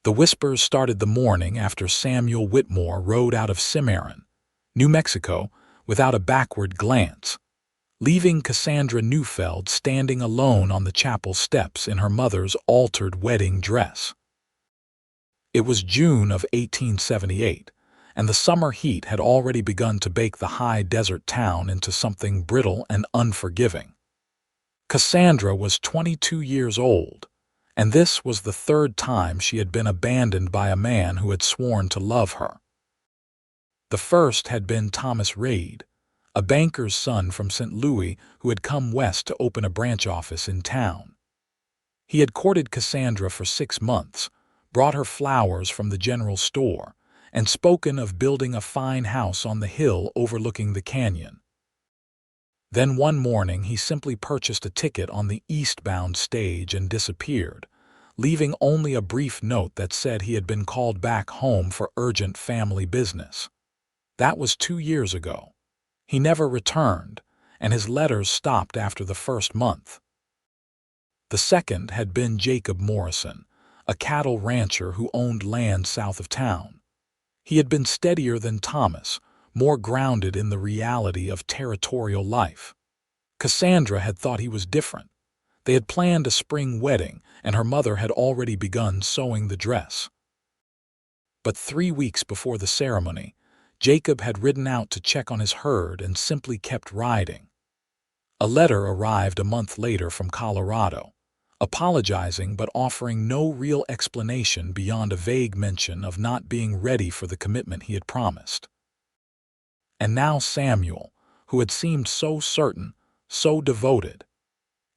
The whispers started the morning after Samuel Whitmore rode out of Cimarron, New Mexico, without a backward glance, leaving Cassandra Newfeld standing alone on the chapel steps in her mother's altered wedding dress. It was June of 1878, and the summer heat had already begun to bake the high desert town into something brittle and unforgiving. Cassandra was 22 years old, and this was the third time she had been abandoned by a man who had sworn to love her. The first had been Thomas Reid, a banker's son from St. Louis who had come west to open a branch office in town. He had courted Cassandra for 6 months, brought her flowers from the general store, and spoken of building a fine house on the hill overlooking the canyon. Then one morning he simply purchased a ticket on the eastbound stage and disappeared, leaving only a brief note that said he had been called back home for urgent family business. That was 2 years ago. He never returned, and his letters stopped after the first month. The second had been Jacob Morrison, a cattle rancher who owned land south of town. He had been steadier than Thomas, more grounded in the reality of territorial life. Cassandra had thought he was different. They had planned a spring wedding, and her mother had already begun sewing the dress. But 3 weeks before the ceremony, Jacob had ridden out to check on his herd and simply kept riding. A letter arrived a month later from Colorado, apologizing but offering no real explanation beyond a vague mention of not being ready for the commitment he had promised. And now Samuel, who had seemed so certain, so devoted.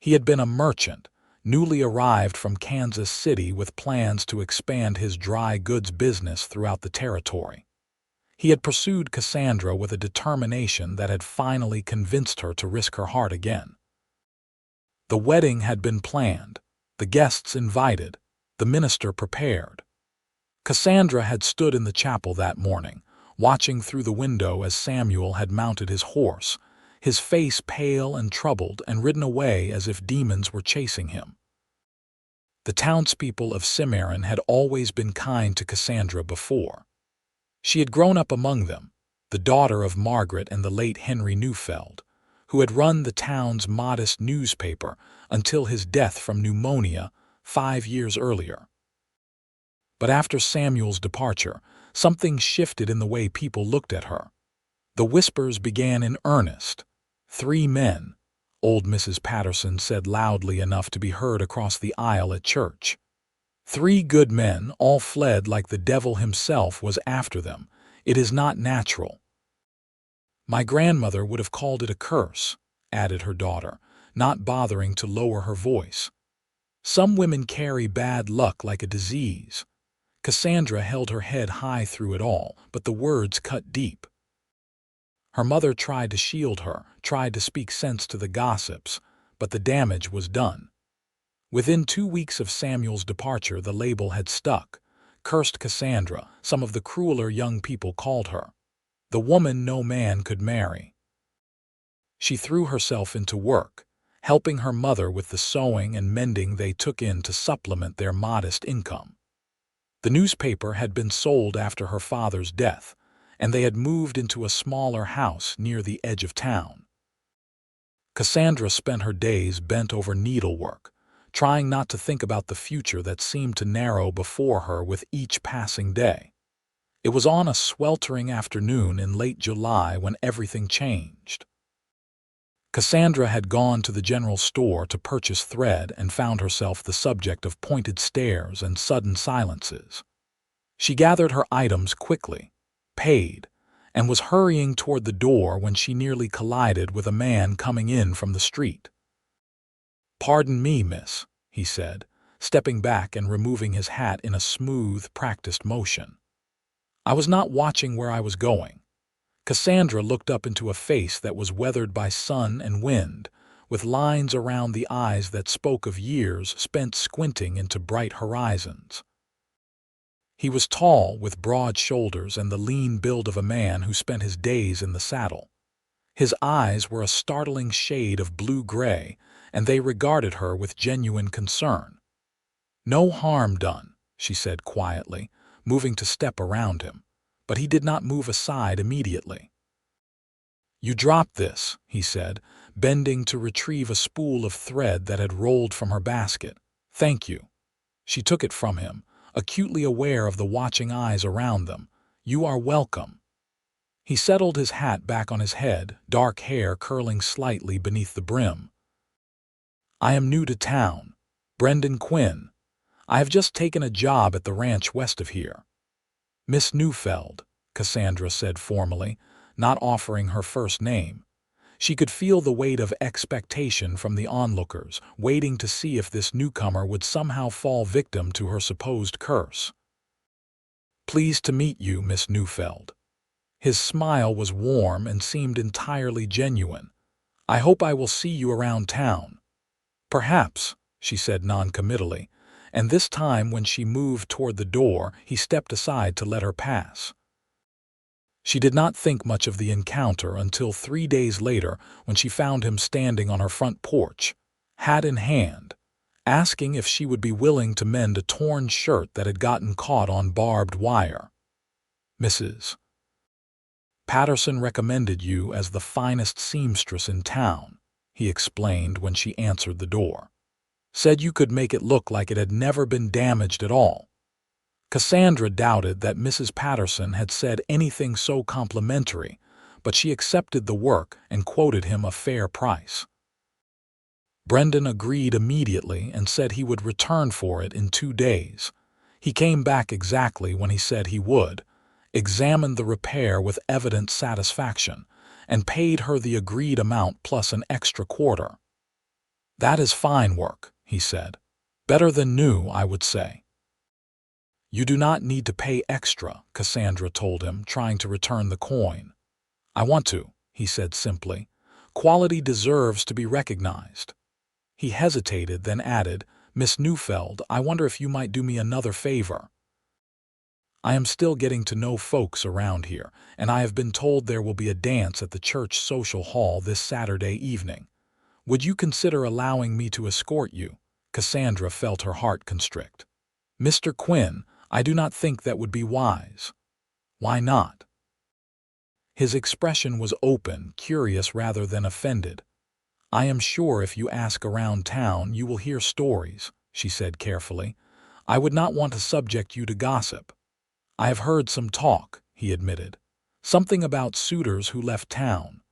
He had been a merchant, newly arrived from Kansas City with plans to expand his dry goods business throughout the territory. He had pursued Cassandra with a determination that had finally convinced her to risk her heart again. The wedding had been planned, the guests invited, the minister prepared. Cassandra had stood in the chapel that morning, watching through the window as Samuel had mounted his horse, his face pale and troubled, and ridden away as if demons were chasing him. The townspeople of Cimarron had always been kind to Cassandra before. She had grown up among them, the daughter of Margaret and the late Henry Newfeld, who had run the town's modest newspaper until his death from pneumonia 5 years earlier. But after Samuel's departure, something shifted in the way people looked at her. The whispers began in earnest. 3 men, old Mrs. Patterson said loudly enough to be heard across the aisle at church. 3 good men, all fled like the devil himself was after them. It is not natural. My grandmother would have called it a curse, added her daughter, not bothering to lower her voice. Some women carry bad luck like a disease. Cassandra held her head high through it all, but the words cut deep. Her mother tried to shield her, tried to speak sense to the gossips, but the damage was done. Within 2 weeks of Samuel's departure, the label had stuck. Cursed Cassandra, some of the crueler young people called her. The woman no man could marry. She threw herself into work, helping her mother with the sewing and mending they took in to supplement their modest income. The newspaper had been sold after her father's death, and they had moved into a smaller house near the edge of town. Cassandra spent her days bent over needlework, trying not to think about the future that seemed to narrow before her with each passing day. It was on a sweltering afternoon in late July when everything changed. Cassandra had gone to the general store to purchase thread and found herself the subject of pointed stares and sudden silences. She gathered her items quickly, paid, and was hurrying toward the door when she nearly collided with a man coming in from the street. "Pardon me, miss," he said, stepping back and removing his hat in a smooth, practiced motion. "I was not watching where I was going." Cassandra looked up into a face that was weathered by sun and wind, with lines around the eyes that spoke of years spent squinting into bright horizons. He was tall, with broad shoulders and the lean build of a man who spent his days in the saddle. His eyes were a startling shade of blue-gray, and they regarded her with genuine concern. "No harm done," she said quietly, moving to step around him, but he did not move aside immediately. "You dropped this," he said, bending to retrieve a spool of thread that had rolled from her basket. "Thank you." She took it from him, acutely aware of the watching eyes around them. "You are welcome." He settled his hat back on his head, dark hair curling slightly beneath the brim. "I am new to town. Brendan Quinn. I have just taken a job at the ranch west of here." "Miss Newfeld," Cassandra said formally, not offering her first name. She could feel the weight of expectation from the onlookers, waiting to see if this newcomer would somehow fall victim to her supposed curse. "Pleased to meet you, Miss Newfeld." His smile was warm and seemed entirely genuine. "I hope I will see you around town." "Perhaps," she said noncommittally, and this time when she moved toward the door, he stepped aside to let her pass. She did not think much of the encounter until 3 days later when she found him standing on her front porch, hat in hand, asking if she would be willing to mend a torn shirt that had gotten caught on barbed wire. "Mrs. Patterson recommended you as the finest seamstress in town," he explained when she answered the door. "Said you could make it look like it had never been damaged at all." Cassandra doubted that Mrs. Patterson had said anything so complimentary, but she accepted the work and quoted him a fair price. Brendan agreed immediately and said he would return for it in 2 days. He came back exactly when he said he would, examined the repair with evident satisfaction, and paid her the agreed amount plus an extra quarter. "That is fine work," he said. "Better than new, I would say." "You do not need to pay extra," Cassandra told him, trying to return the coin. "I want to," he said simply. "Quality deserves to be recognized." He hesitated, then added, "Miss Newfeld, I wonder if you might do me another favor. I am still getting to know folks around here, and I have been told there will be a dance at the church social hall this Saturday evening. Would you consider allowing me to escort you?" Cassandra felt her heart constrict. "Mr. Quinn, I do not think that would be wise." "Why not?" His expression was open, curious rather than offended. "I am sure if you ask around town you will hear stories," she said carefully. "I would not want to subject you to gossip." "I have heard some talk," he admitted. "Something about suitors who left town."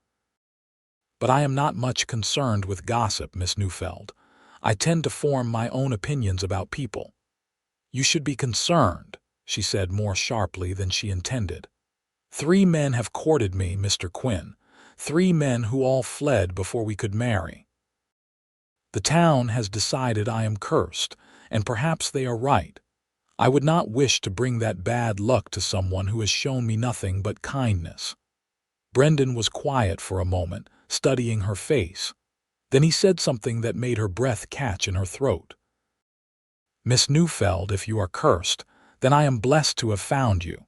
"But I am not much concerned with gossip, Miss Newfeld. I tend to form my own opinions about people." "You should be concerned," she said more sharply than she intended. "3 men have courted me, Mr. Quinn. 3 men who all fled before we could marry. The town has decided I am cursed, and perhaps they are right. I would not wish to bring that bad luck to someone who has shown me nothing but kindness." Brendan was quiet for a moment, studying her face. Then he said something that made her breath catch in her throat. "Miss Newfeld, if you are cursed, then I am blessed to have found you.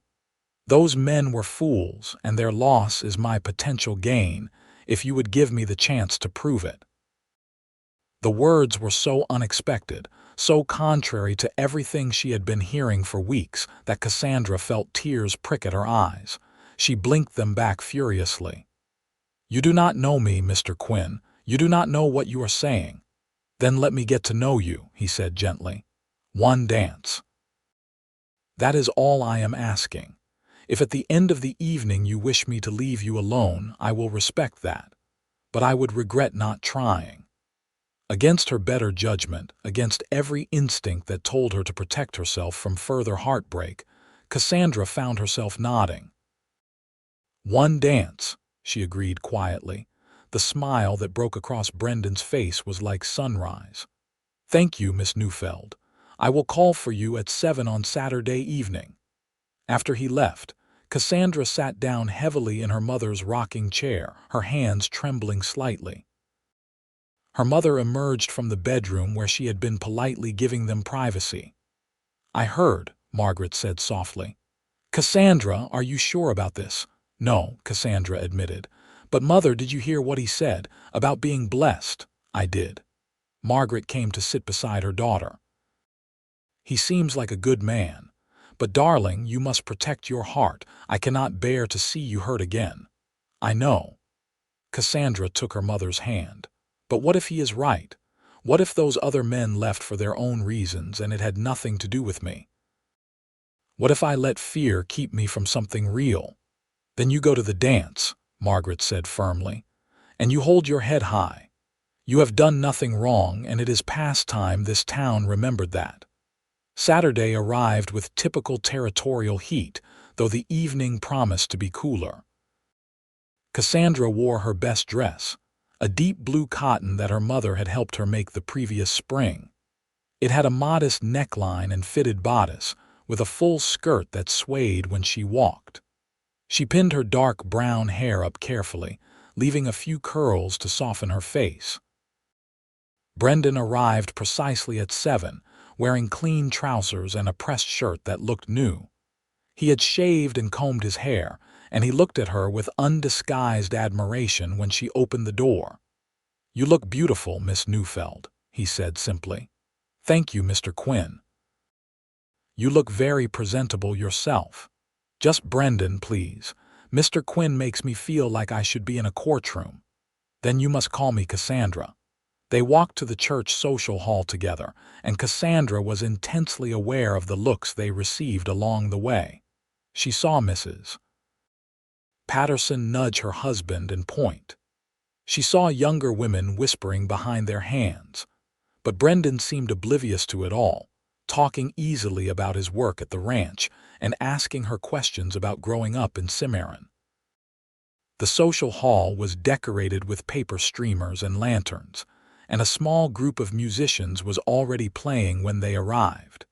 Those men were fools, and their loss is my potential gain, if you would give me the chance to prove it." The words were so unexpected, so contrary to everything she had been hearing for weeks, that Cassandra felt tears prick at her eyes. She blinked them back furiously. "You do not know me, Mr. Quinn. You do not know what you are saying." "Then let me get to know you," he said gently. "One dance. That is all I am asking. If at the end of the evening you wish me to leave you alone, I will respect that. But I would regret not trying." Against her better judgment, against every instinct that told her to protect herself from further heartbreak, Cassandra found herself nodding. "One dance," she agreed quietly. The smile that broke across Brendan's face was like sunrise. "Thank you, Miss Newfeld. I will call for you at 7 on Saturday evening." After he left, Cassandra sat down heavily in her mother's rocking chair, her hands trembling slightly. Her mother emerged from the bedroom where she had been politely giving them privacy. "I heard," Margaret said softly. "Cassandra, are you sure about this?" "No," Cassandra admitted. "But Mother, did you hear what he said about being blessed?" "I did." Margaret came to sit beside her daughter. He seems like a good man. But darling, you must protect your heart. I cannot bear to see you hurt again." "I know." Cassandra took her mother's hand. "But what if he is right? What if those other men left for their own reasons and it had nothing to do with me? What if I let fear keep me from something real?" "Then you go to the dance," Margaret said firmly, "and you hold your head high. You have done nothing wrong, and it is past time this town remembered that." Saturday arrived with typical territorial heat, though the evening promised to be cooler. Cassandra wore her best dress, a deep blue cotton that her mother had helped her make the previous spring. It had a modest neckline and fitted bodice, with a full skirt that swayed when she walked. She pinned her dark brown hair up carefully, leaving a few curls to soften her face. Brendan arrived precisely at 7, wearing clean trousers and a pressed shirt that looked new. He had shaved and combed his hair, and he looked at her with undisguised admiration when she opened the door. "You look beautiful, Miss Newfeld," he said simply. "Thank you, Mr. Quinn." "You look very presentable yourself." "Just Brendan, please. Mr. Quinn makes me feel like I should be in a courtroom." "Then you must call me Cassandra." They walked to the church social hall together, and Cassandra was intensely aware of the looks they received along the way. She saw Mrs. Patterson nudge her husband and point. She saw younger women whispering behind their hands, but Brendan seemed oblivious to it all, talking easily about his work at the ranch and asking her questions about growing up in Cimarron. The social hall was decorated with paper streamers and lanterns, and a small group of musicians was already playing when they arrived.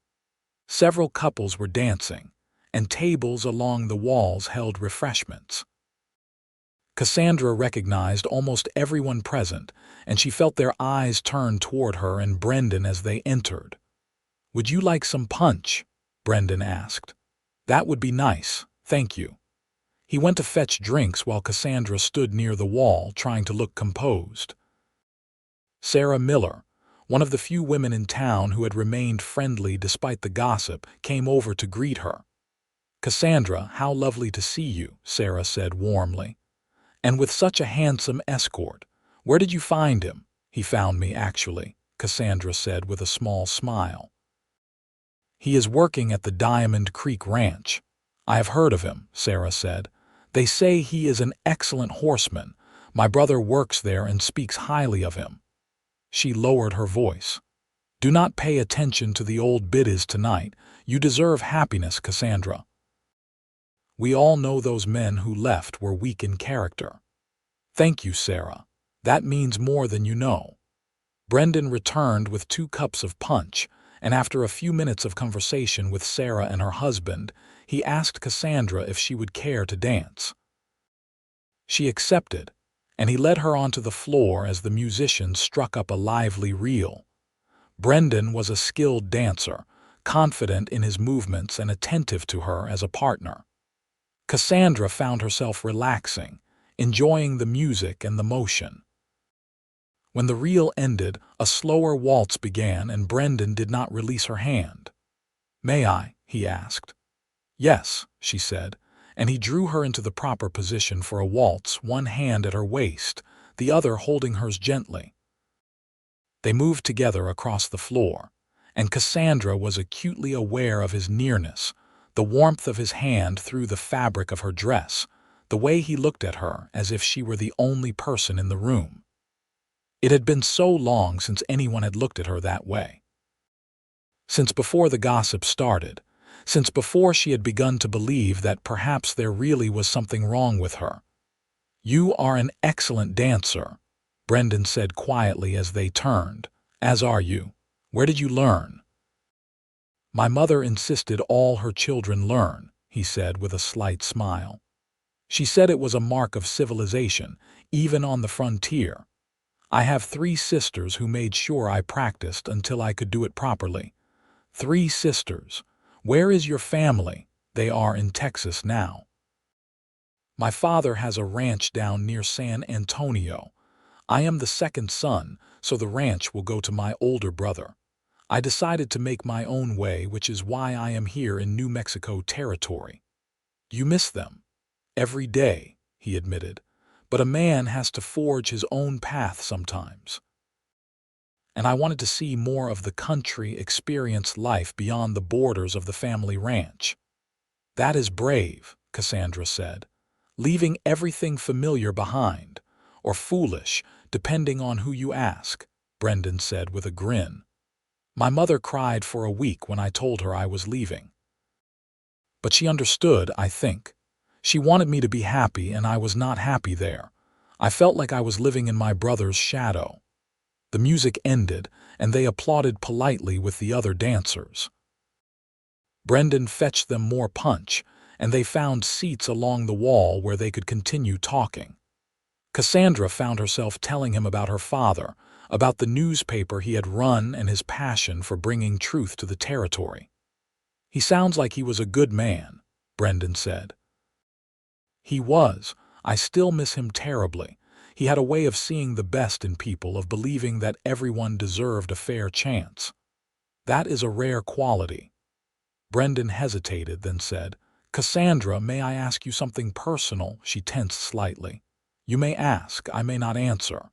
Several couples were dancing, and tables along the walls held refreshments. Cassandra recognized almost everyone present, and she felt their eyes turn toward her and Brendan as they entered. "Would you like some punch?" Brendan asked. "That would be nice, thank you." He went to fetch drinks while Cassandra stood near the wall trying to look composed. Sarah Miller, one of the few women in town who had remained friendly despite the gossip, came over to greet her. "Cassandra, how lovely to see you," Sarah said warmly. "And with such a handsome escort. Where did you find him?" "He found me, actually," Cassandra said with a small smile. "He is working at the Diamond Creek Ranch." "I have heard of him," Sarah said. "They say he is an excellent horseman. My brother works there and speaks highly of him." She lowered her voice. "Do not pay attention to the old biddies tonight. You deserve happiness, Cassandra. We all know those men who left were weak in character." "Thank you, Sarah. That means more than you know." Brendan returned with 2 cups of punch, and after a few minutes of conversation with Sarah and her husband, he asked Cassandra if she would care to dance. She accepted, and he led her onto the floor as the musicians struck up a lively reel. Brendan was a skilled dancer, confident in his movements and attentive to her as a partner. Cassandra found herself relaxing, enjoying the music and the motion. When the reel ended, a slower waltz began and Brendan did not release her hand. "May I?" he asked. "Yes," she said, and he drew her into the proper position for a waltz, one hand at her waist, the other holding hers gently. They moved together across the floor, and Cassandra was acutely aware of his nearness, the warmth of his hand through the fabric of her dress, the way he looked at her as if she were the only person in the room. It had been so long since anyone had looked at her that way. Since before the gossip started, since before she had begun to believe that perhaps there really was something wrong with her. "You are an excellent dancer," Brendan said quietly as they turned. "As are you. Where did you learn?" "My mother insisted all her children learn," he said with a slight smile. "She said it was a mark of civilization, even on the frontier. I have 3 sisters who made sure I practiced until I could do it properly. 3 sisters. Where is your family?" "They are in Texas now. My father has a ranch down near San Antonio. I am the 2nd son, so the ranch will go to my older brother. I decided to make my own way, which is why I am here in New Mexico territory. You miss them. Every day, he admitted. But a man has to forge his own path sometimes. And I wanted to see more of the country, experience life beyond the borders of the family ranch. That is brave, Cassandra said. Leaving everything familiar behind, or foolish, depending on who you ask, Brendan said with a grin. My mother cried for a week when I told her I was leaving. But she understood, I think. She wanted me to be happy, and I was not happy there. I felt like I was living in my brother's shadow. The music ended, and they applauded politely with the other dancers. Brendan fetched them more punch, and they found seats along the wall where they could continue talking. Cassandra found herself telling him about her father, about the newspaper he had run and his passion for bringing truth to the territory. He sounds like he was a good man, Brendan said. He was. I still miss him terribly. He had a way of seeing the best in people, of believing that everyone deserved a fair chance. That is a rare quality. Brendan hesitated, then said, Cassandra, may I ask you something personal? She tensed slightly. You may ask, I may not answer.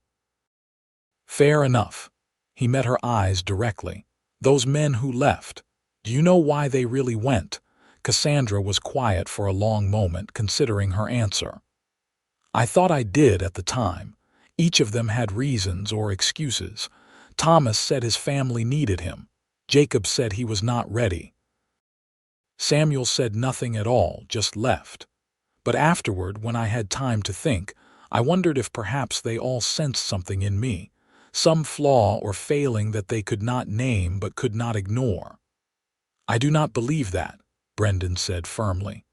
Fair enough. He met her eyes directly. Those men who left, do you know why they really went? Cassandra was quiet for a long moment, considering her answer. I thought I did at the time. Each of them had reasons or excuses. Thomas said his family needed him. Jacob said he was not ready. Samuel said nothing at all, just left. But afterward, when I had time to think, I wondered if perhaps they all sensed something in me, some flaw or failing that they could not name but could not ignore. I do not believe that, Brendan said firmly.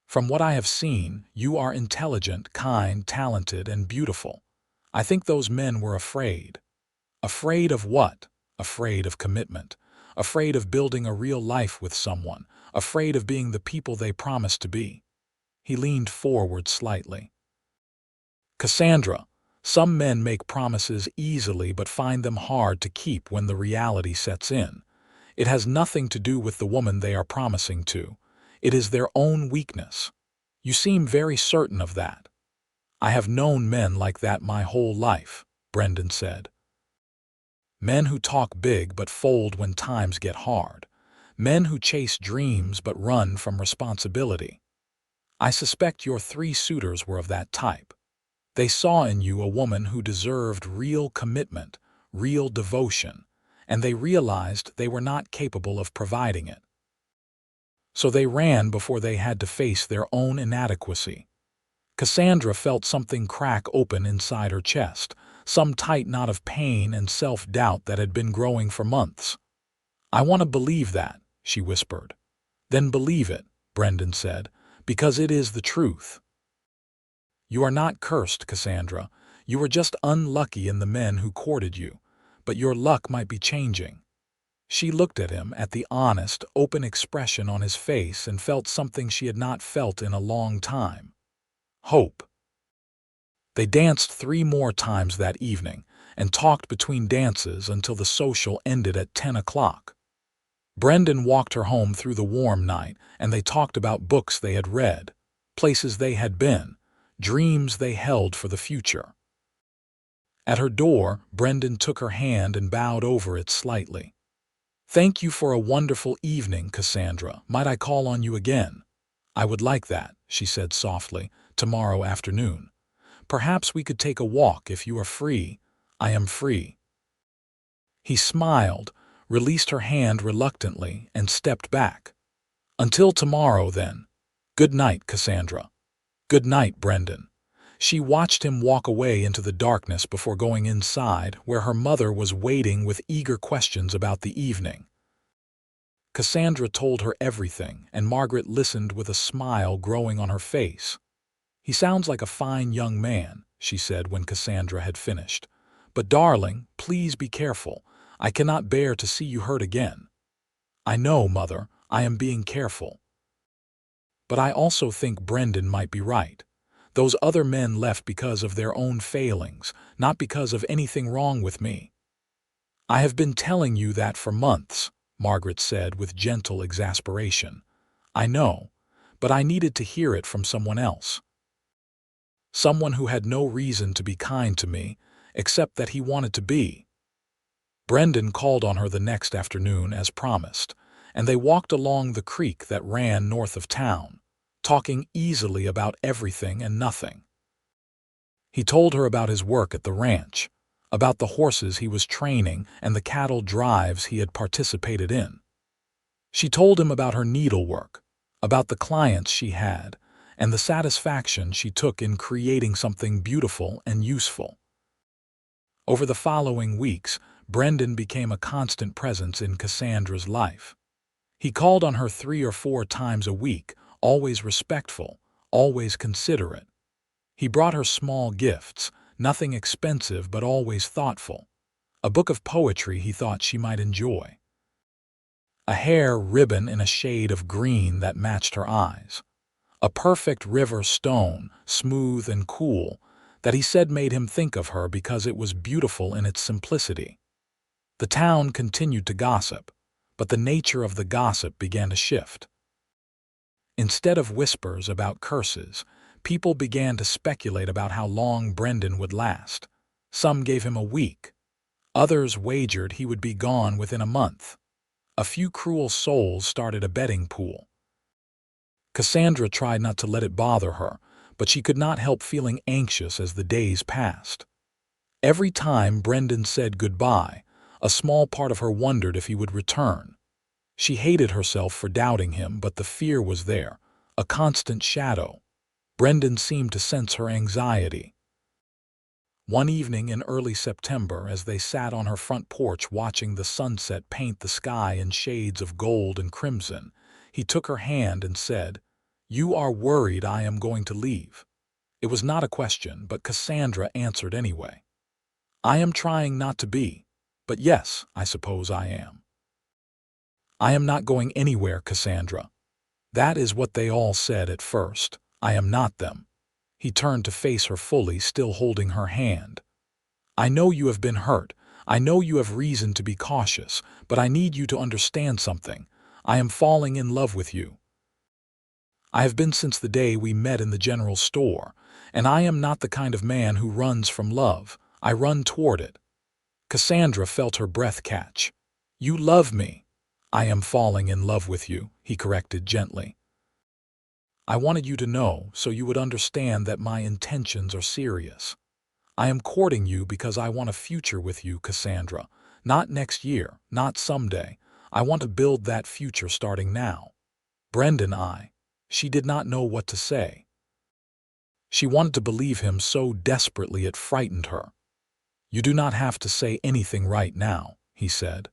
From what I have seen, you are intelligent, kind, talented, and beautiful. I think those men were afraid. Afraid of what? Afraid of commitment. Afraid of building a real life with someone. Afraid of being the people they promised to be. He leaned forward slightly. Cassandra, some men make promises easily but find them hard to keep when the reality sets in. It has nothing to do with the woman they are promising to. It is their own weakness. You seem very certain of that. I have known men like that my whole life, Brendan said. Men who talk big but fold when times get hard. Men who chase dreams but run from responsibility. I suspect your 3 suitors were of that type. They saw in you a woman who deserved real commitment, real devotion, and they realized they were not capable of providing it. So they ran before they had to face their own inadequacy. Cassandra felt something crack open inside her chest, some tight knot of pain and self-doubt that had been growing for months. I want to believe that, she whispered. Then believe it, Brendan said, because it is the truth. You are not cursed, Cassandra. You were just unlucky in the men who courted you, but your luck might be changing. She looked at him, at the honest, open expression on his face, and felt something she had not felt in a long time. Hope. They danced 3 more times that evening and talked between dances until the social ended at 10 o'clock. Brendan walked her home through the warm night, and they talked about books they had read, places they had been, dreams they held for the future. At her door, Brendan took her hand and bowed over it slightly. Thank you for a wonderful evening, Cassandra. Might I call on you again? I would like that, she said softly, tomorrow afternoon. Perhaps we could take a walk if you are free. I am free. He smiled, released her hand reluctantly, and stepped back. Until tomorrow, then. Good night, Cassandra. Good night, Brendan. She watched him walk away into the darkness before going inside, where her mother was waiting with eager questions about the evening. Cassandra told her everything, and Margaret listened with a smile growing on her face. He sounds like a fine young man, she said when Cassandra had finished. But darling, please be careful. I cannot bear to see you hurt again. I know, Mother, I am being careful. But I also think Brendan might be right. Those other men left because of their own failings, not because of anything wrong with me. I have been telling you that for months, Margaret said with gentle exasperation. I know, but I needed to hear it from someone else. Someone who had no reason to be kind to me, except that he wanted to be. Brendan called on her the next afternoon as promised, and they walked along the creek that ran north of town, talking easily about everything and nothing. He told her about his work at the ranch, about the horses he was training and the cattle drives he had participated in. She told him about her needlework, about the clients she had, and the satisfaction she took in creating something beautiful and useful. Over the following weeks, Brendan became a constant presence in Cassandra's life. He called on her 3 or 4 times a week, always respectful, always considerate. He brought her small gifts, nothing expensive but always thoughtful. A book of poetry he thought she might enjoy. A hair ribbon in a shade of green that matched her eyes. A perfect river stone, smooth and cool, that he said made him think of her because it was beautiful in its simplicity. The town continued to gossip, but the nature of the gossip began to shift. Instead of whispers about curses, people began to speculate about how long Brendan would last. Some gave him a week. Others wagered he would be gone within a month. A few cruel souls started a betting pool. Cassandra tried not to let it bother her, but she could not help feeling anxious as the days passed. Every time Brendan said goodbye, a small part of her wondered if he would return. She hated herself for doubting him, but the fear was there, a constant shadow. Brendan seemed to sense her anxiety. One evening in early September, as they sat on her front porch watching the sunset paint the sky in shades of gold and crimson, he took her hand and said, "You are worried I am going to leave." It was not a question, but Cassandra answered anyway. "I am trying not to be, but yes, I suppose I am." "I am not going anywhere, Cassandra." That is what they all said at first. I am not them. He turned to face her fully, still holding her hand. "I know you have been hurt. I know you have reason to be cautious, but I need you to understand something. I am falling in love with you. I have been since the day we met in the general store, and I am not the kind of man who runs from love. I run toward it." Cassandra felt her breath catch. "You love me." "I am falling in love with you," he corrected gently. "I wanted you to know so you would understand that my intentions are serious. I am courting you because I want a future with you, Cassandra. Not next year, not someday. I want to build that future starting now." Brendan, she did not know what to say. She wanted to believe him so desperately it frightened her. "You do not have to say anything right now," he said.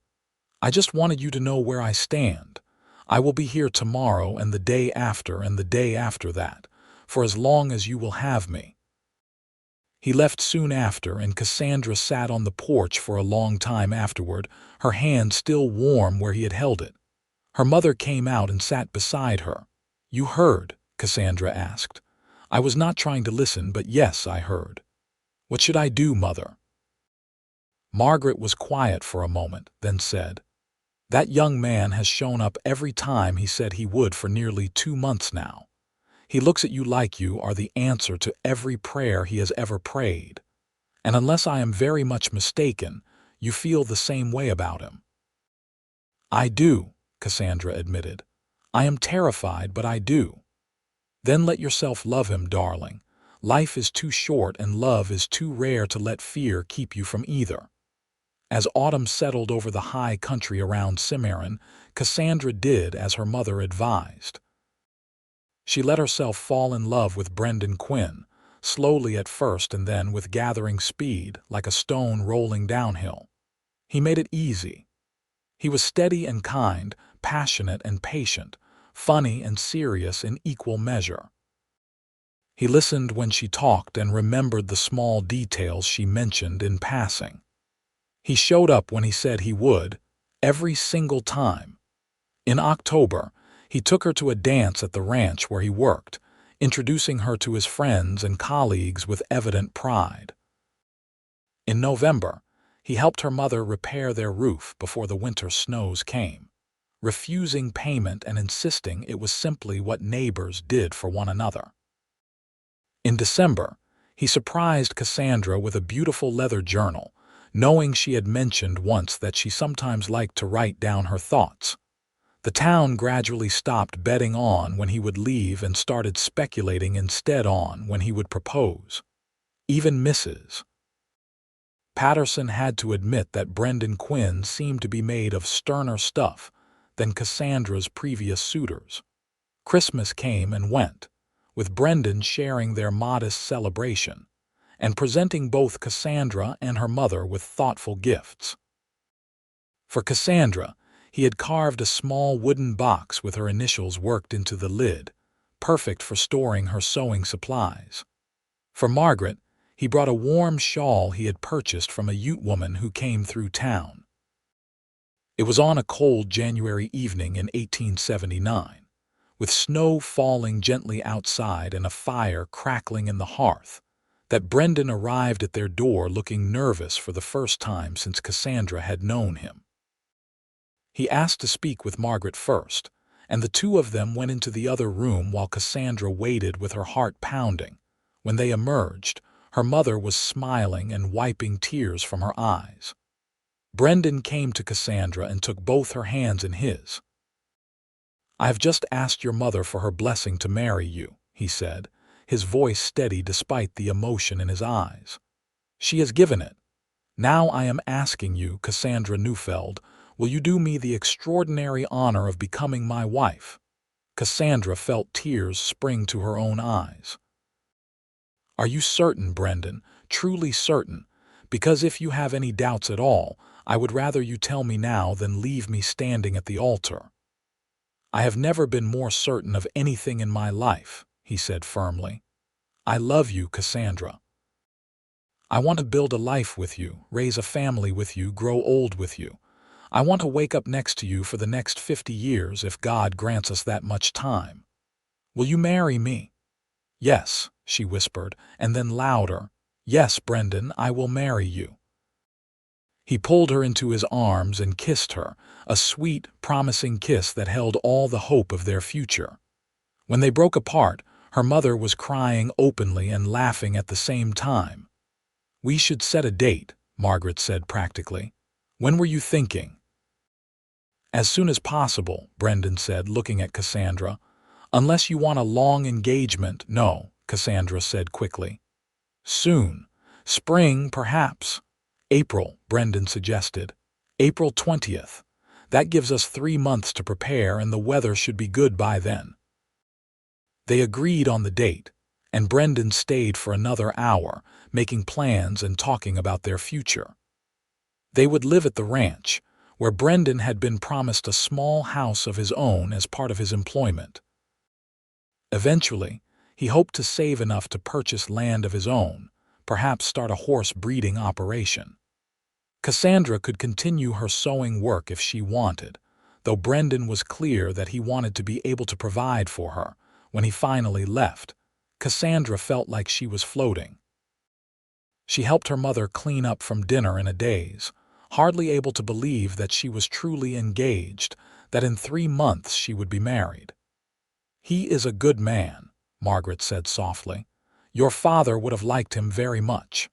"I just wanted you to know where I stand. I will be here tomorrow and the day after and the day after that, for as long as you will have me." He left soon after, and Cassandra sat on the porch for a long time afterward, her hand still warm where he had held it. Her mother came out and sat beside her. "You heard?" Cassandra asked. "I was not trying to listen, but yes, I heard." "What should I do, Mother?" Margaret was quiet for a moment, then said, "That young man has shown up every time he said he would for nearly 2 months now. He looks at you like you are the answer to every prayer he has ever prayed. And unless I am very much mistaken, you feel the same way about him." "I do," Cassandra admitted. "I am terrified, but I do." "Then let yourself love him, darling. Life is too short and love is too rare to let fear keep you from either." As autumn settled over the high country around Cimarron, Cassandra did as her mother advised. She let herself fall in love with Brendan Quinn, slowly at first and then with gathering speed, like a stone rolling downhill. He made it easy. He was steady and kind, passionate and patient, funny and serious in equal measure. He listened when she talked and remembered the small details she mentioned in passing. He showed up when he said he would, every single time. In October, he took her to a dance at the ranch where he worked, introducing her to his friends and colleagues with evident pride. In November, He helped her mother repair their roof before the winter snows came, refusing payment and insisting it was simply what neighbors did for one another. In December, he surprised Cassandra with a beautiful leather journal, knowing she had mentioned once that she sometimes liked to write down her thoughts. The town gradually stopped betting on when he would leave and started speculating instead on when he would propose. Even Mrs. Patterson had to admit that Brendan Quinn seemed to be made of sterner stuff than Cassandra's previous suitors. Christmas came and went, with Brendan sharing their modest celebration and presenting both Cassandra and her mother with thoughtful gifts. For Cassandra, he had carved a small wooden box with her initials worked into the lid, perfect for storing her sewing supplies. For Margaret, he brought a warm shawl he had purchased from a Ute woman who came through town. It was on a cold January evening in 1879, with snow falling gently outside and a fire crackling in the hearth, that Brendan arrived at their door looking nervous for the first time since Cassandra had known him. He asked to speak with Margaret first, and the two of them went into the other room while Cassandra waited with her heart pounding. When they emerged, her mother was smiling and wiping tears from her eyes. Brendan came to Cassandra and took both her hands in his. "I have just asked your mother for her blessing to marry you," he said, his voice steady despite the emotion in his eyes. "She has given it. Now I am asking you, Cassandra Newfeld, will you do me the extraordinary honor of becoming my wife?" Cassandra felt tears spring to her own eyes. "Are you certain, Brendan, truly certain? Because if you have any doubts at all, I would rather you tell me now than leave me standing at the altar." "I have never been more certain of anything in my life," he said firmly. "I love you, Cassandra. I want to build a life with you, raise a family with you, grow old with you. I want to wake up next to you for the next 50 years if God grants us that much time. Will you marry me?" "Yes," she whispered, and then louder, "Yes, Brendan, I will marry you." He pulled her into his arms and kissed her, a sweet, promising kiss that held all the hope of their future. When they broke apart, her mother was crying openly and laughing at the same time. "We should set a date," Margaret said practically. "When were you thinking?" "As soon as possible," Brendan said, looking at Cassandra. "Unless you want a long engagement." "No," Cassandra said quickly. "Soon. Spring, perhaps." "April," Brendan suggested. "April 20th. That gives us 3 months to prepare and the weather should be good by then." They agreed on the date, and Brendan stayed for another hour, making plans and talking about their future. They would live at the ranch, where Brendan had been promised a small house of his own as part of his employment. Eventually, he hoped to save enough to purchase land of his own, perhaps start a horse breeding operation. Cassandra could continue her sewing work if she wanted, though Brendan was clear that he wanted to be able to provide for her. When he finally left, Cassandra felt like she was floating. She helped her mother clean up from dinner in a daze, hardly able to believe that she was truly engaged, that in 3 months she would be married. "He is a good man," Margaret said softly. "Your father would have liked him very much."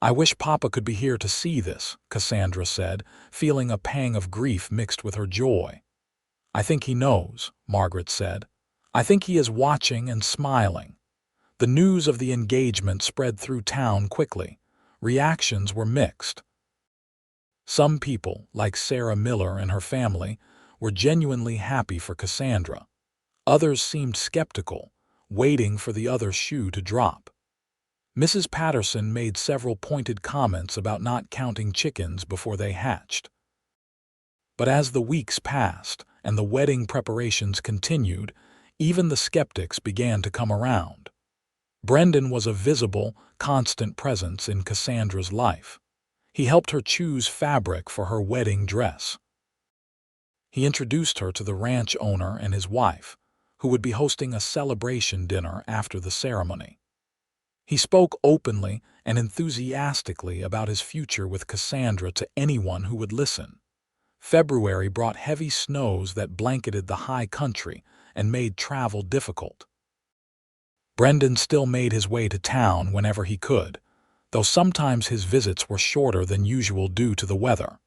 "I wish Papa could be here to see this," Cassandra said, feeling a pang of grief mixed with her joy. "I think he knows," Margaret said. "I think he is watching and smiling." The news of the engagement spread through town quickly. Reactions were mixed. Some people, like Sarah Miller and her family, were genuinely happy for Cassandra. Others seemed skeptical, waiting for the other shoe to drop. Mrs. Patterson made several pointed comments about not counting chickens before they hatched. But as the weeks passed and the wedding preparations continued, even the skeptics began to come around. Brendan was a visible, constant presence in Cassandra's life. He helped her choose fabric for her wedding dress. He introduced her to the ranch owner and his wife, who would be hosting a celebration dinner after the ceremony. He spoke openly and enthusiastically about his future with Cassandra to anyone who would listen. February brought heavy snows that blanketed the high country and made travel difficult. Brendan still made his way to town whenever he could, though sometimes his visits were shorter than usual due to the weather.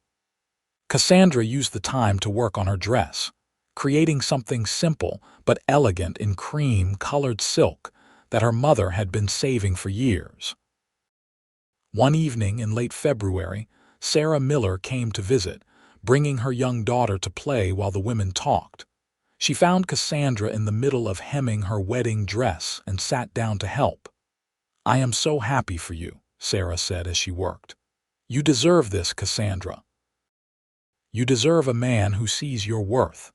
Cassandra used the time to work on her dress, creating something simple but elegant in cream-colored silk that her mother had been saving for years. One evening in late February, Sarah Miller came to visit, bringing her young daughter to play while the women talked. She found Cassandra in the middle of hemming her wedding dress and sat down to help. "I am so happy for you," Sarah said as she worked. "You deserve this, Cassandra. You deserve a man who sees your worth."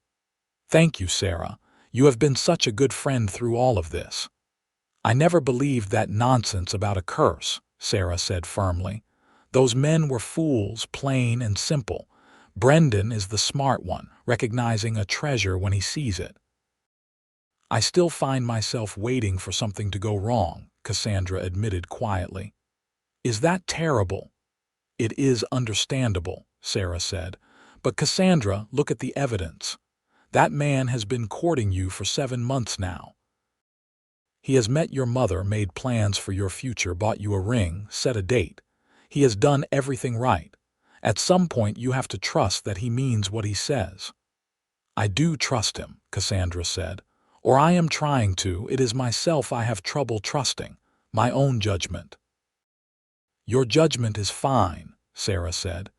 "Thank you, Sarah. You have been such a good friend through all of this." "I never believed that nonsense about a curse," Sarah said firmly. "Those men were fools, plain and simple. Brendan is the smart one, recognizing a treasure when he sees it." "I still find myself waiting for something to go wrong," Cassandra admitted quietly. "Is that terrible?" "It is understandable," Sarah said. "But Cassandra, look at the evidence. That man has been courting you for 7 months now. He has met your mother, made plans for your future, bought you a ring, set a date. He has done everything right. At some point you have to trust that he means what he says." "I do trust him," Cassandra said. "Or I am trying to. It is myself I have trouble trusting, my own judgment." "Your judgment is fine," Sarah said.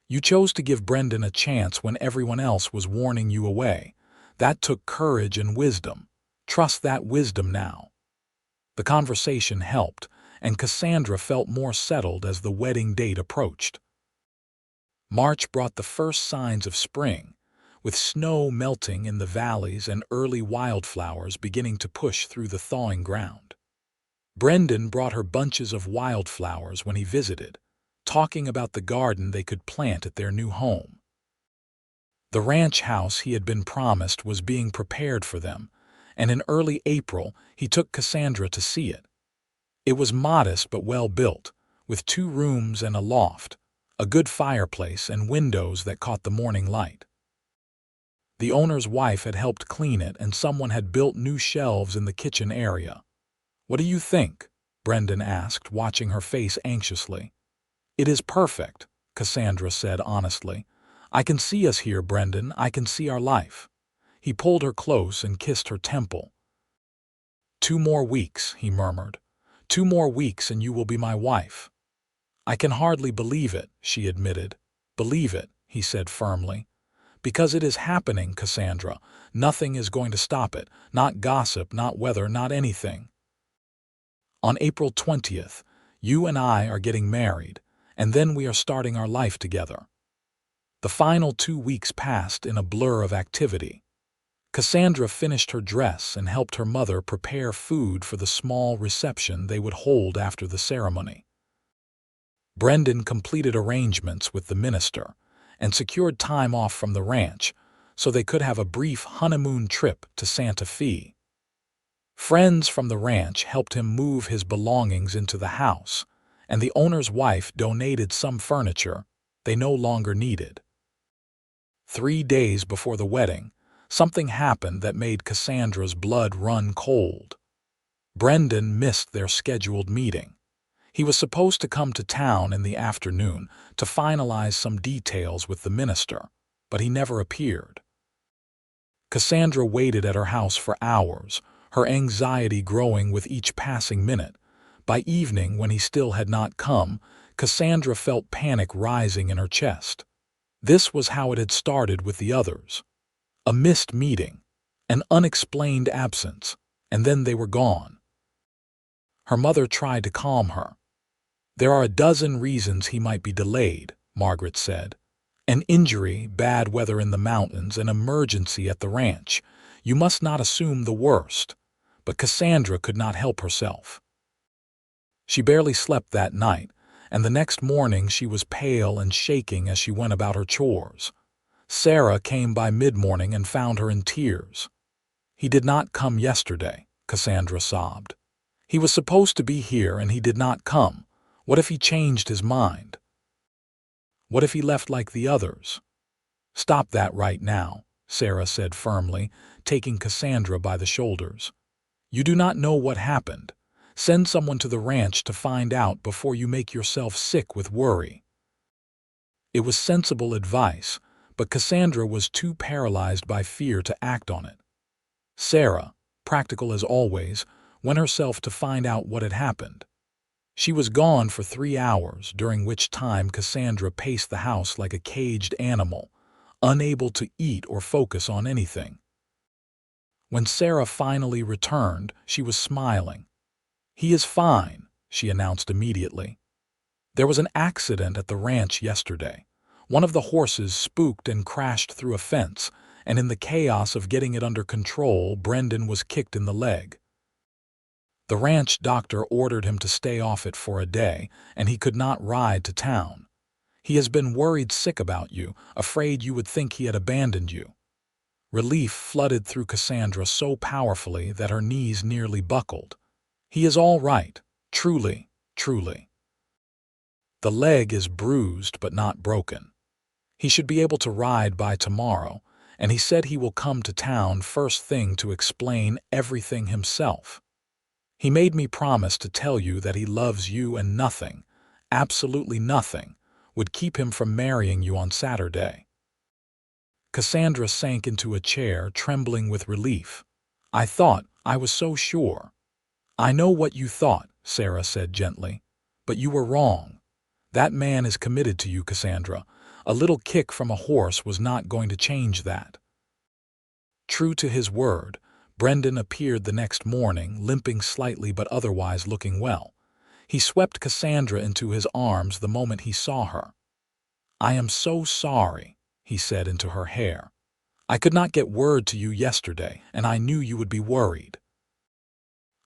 "You chose to give Brendan a chance when everyone else was warning you away. That took courage and wisdom. Trust that wisdom now." The conversation helped, and Cassandra felt more settled as the wedding date approached. March brought the first signs of spring, with snow melting in the valleys and early wildflowers beginning to push through the thawing ground. Brendan brought her bunches of wildflowers when he visited, talking about the garden they could plant at their new home. The ranch house he had been promised was being prepared for them, and in early April he took Cassandra to see it. It was modest but well built, with 2 rooms and a loft, a good fireplace and windows that caught the morning light. The owner's wife had helped clean it, and someone had built new shelves in the kitchen area. "What do you think?" Brendan asked, watching her face anxiously. "It is perfect," Cassandra said honestly. "I can see us here, Brendan. I can see our life." He pulled her close and kissed her temple. "2 more weeks," he murmured. "2 more weeks and you will be my wife." "I can hardly believe it," she admitted. "Believe it," he said firmly. "Because it is happening, Cassandra. Nothing is going to stop it. Not gossip, not weather, not anything. On April 20th, you and I are getting married, and then we are starting our life together." The final 2 weeks passed in a blur of activity. Cassandra finished her dress and helped her mother prepare food for the small reception they would hold after the ceremony. Brendan completed arrangements with the minister and secured time off from the ranch so they could have a brief honeymoon trip to Santa Fe. Friends from the ranch helped him move his belongings into the house, and the owner's wife donated some furniture they no longer needed. 3 days before the wedding, something happened that made Cassandra's blood run cold. Brendan missed their scheduled meeting. He was supposed to come to town in the afternoon to finalize some details with the minister, but he never appeared. Cassandra waited at her house for hours, her anxiety growing with each passing minute. By evening, when he still had not come, Cassandra felt panic rising in her chest. This was how it had started with the others. A missed meeting, an unexplained absence, and then they were gone. Her mother tried to calm her. "There are a dozen reasons he might be delayed," Margaret said. "An injury, bad weather in the mountains, an emergency at the ranch. You must not assume the worst." But Cassandra could not help herself. She barely slept that night, and the next morning she was pale and shaking as she went about her chores. Sarah came by mid-morning and found her in tears. "He did not come yesterday," Cassandra sobbed. He was supposed to be here and he did not come. What if he changed his mind? What if he left like the others? Stop that right now, Sarah said firmly, taking Cassandra by the shoulders. You do not know what happened. Send someone to the ranch to find out before you make yourself sick with worry. It was sensible advice, but Cassandra was too paralyzed by fear to act on it. Sarah, practical as always, went herself to find out what had happened. She was gone for 3 hours, during which time Cassandra paced the house like a caged animal, unable to eat or focus on anything. When Sarah finally returned, she was smiling. "He is fine," she announced immediately. "There was an accident at the ranch yesterday. One of the horses spooked and crashed through a fence, and in the chaos of getting it under control, Brendan was kicked in the leg. The ranch doctor ordered him to stay off it for a day, and he could not ride to town. He has been worried sick about you, afraid you would think he had abandoned you." Relief flooded through Cassandra so powerfully that her knees nearly buckled. "He is all right. Truly, truly. The leg is bruised but not broken. He should be able to ride by tomorrow, and he said he will come to town first thing to explain everything himself. He made me promise to tell you that he loves you and nothing, absolutely nothing, would keep him from marrying you on Saturday." Cassandra sank into a chair, trembling with relief. I was so sure." "I know what you thought," Sarah said gently, "but you were wrong. That man is committed to you, Cassandra. A little kick from a horse was not going to change that." True to his word, Brendan appeared the next morning, limping slightly but otherwise looking well. He swept Cassandra into his arms the moment he saw her. "I am so sorry," he said into her hair. "I could not get word to you yesterday, and I knew you would be worried.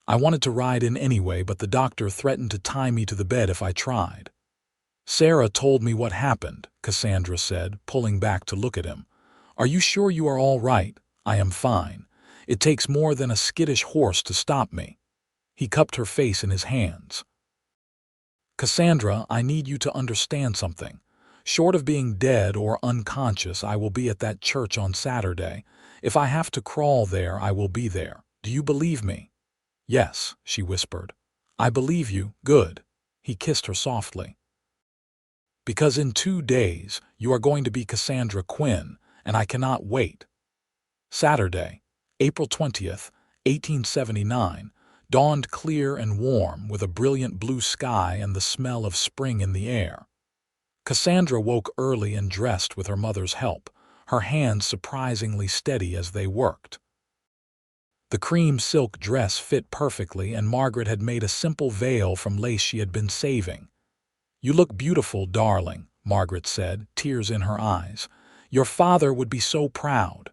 I wanted to ride in anyway, but the doctor threatened to tie me to the bed if I tried." "Sarah told me what happened," Cassandra said, pulling back to look at him. "Are you sure you are all right?" "I am fine. It takes more than a skittish horse to stop me." He cupped her face in his hands. "Cassandra, I need you to understand something. Short of being dead or unconscious, I will be at that church on Saturday. If I have to crawl there, I will be there. Do you believe me?" "Yes," she whispered. "I believe you. Good." He kissed her softly. "Because in 2 days, you are going to be Cassandra Quinn, and I cannot wait." Saturday, April 20th, 1879, dawned clear and warm, with a brilliant blue sky and the smell of spring in the air. Cassandra woke early and dressed with her mother's help, her hands surprisingly steady as they worked. The cream silk dress fit perfectly, and Margaret had made a simple veil from lace she had been saving. "You look beautiful, darling," Margaret said, tears in her eyes. "Your father would be so proud."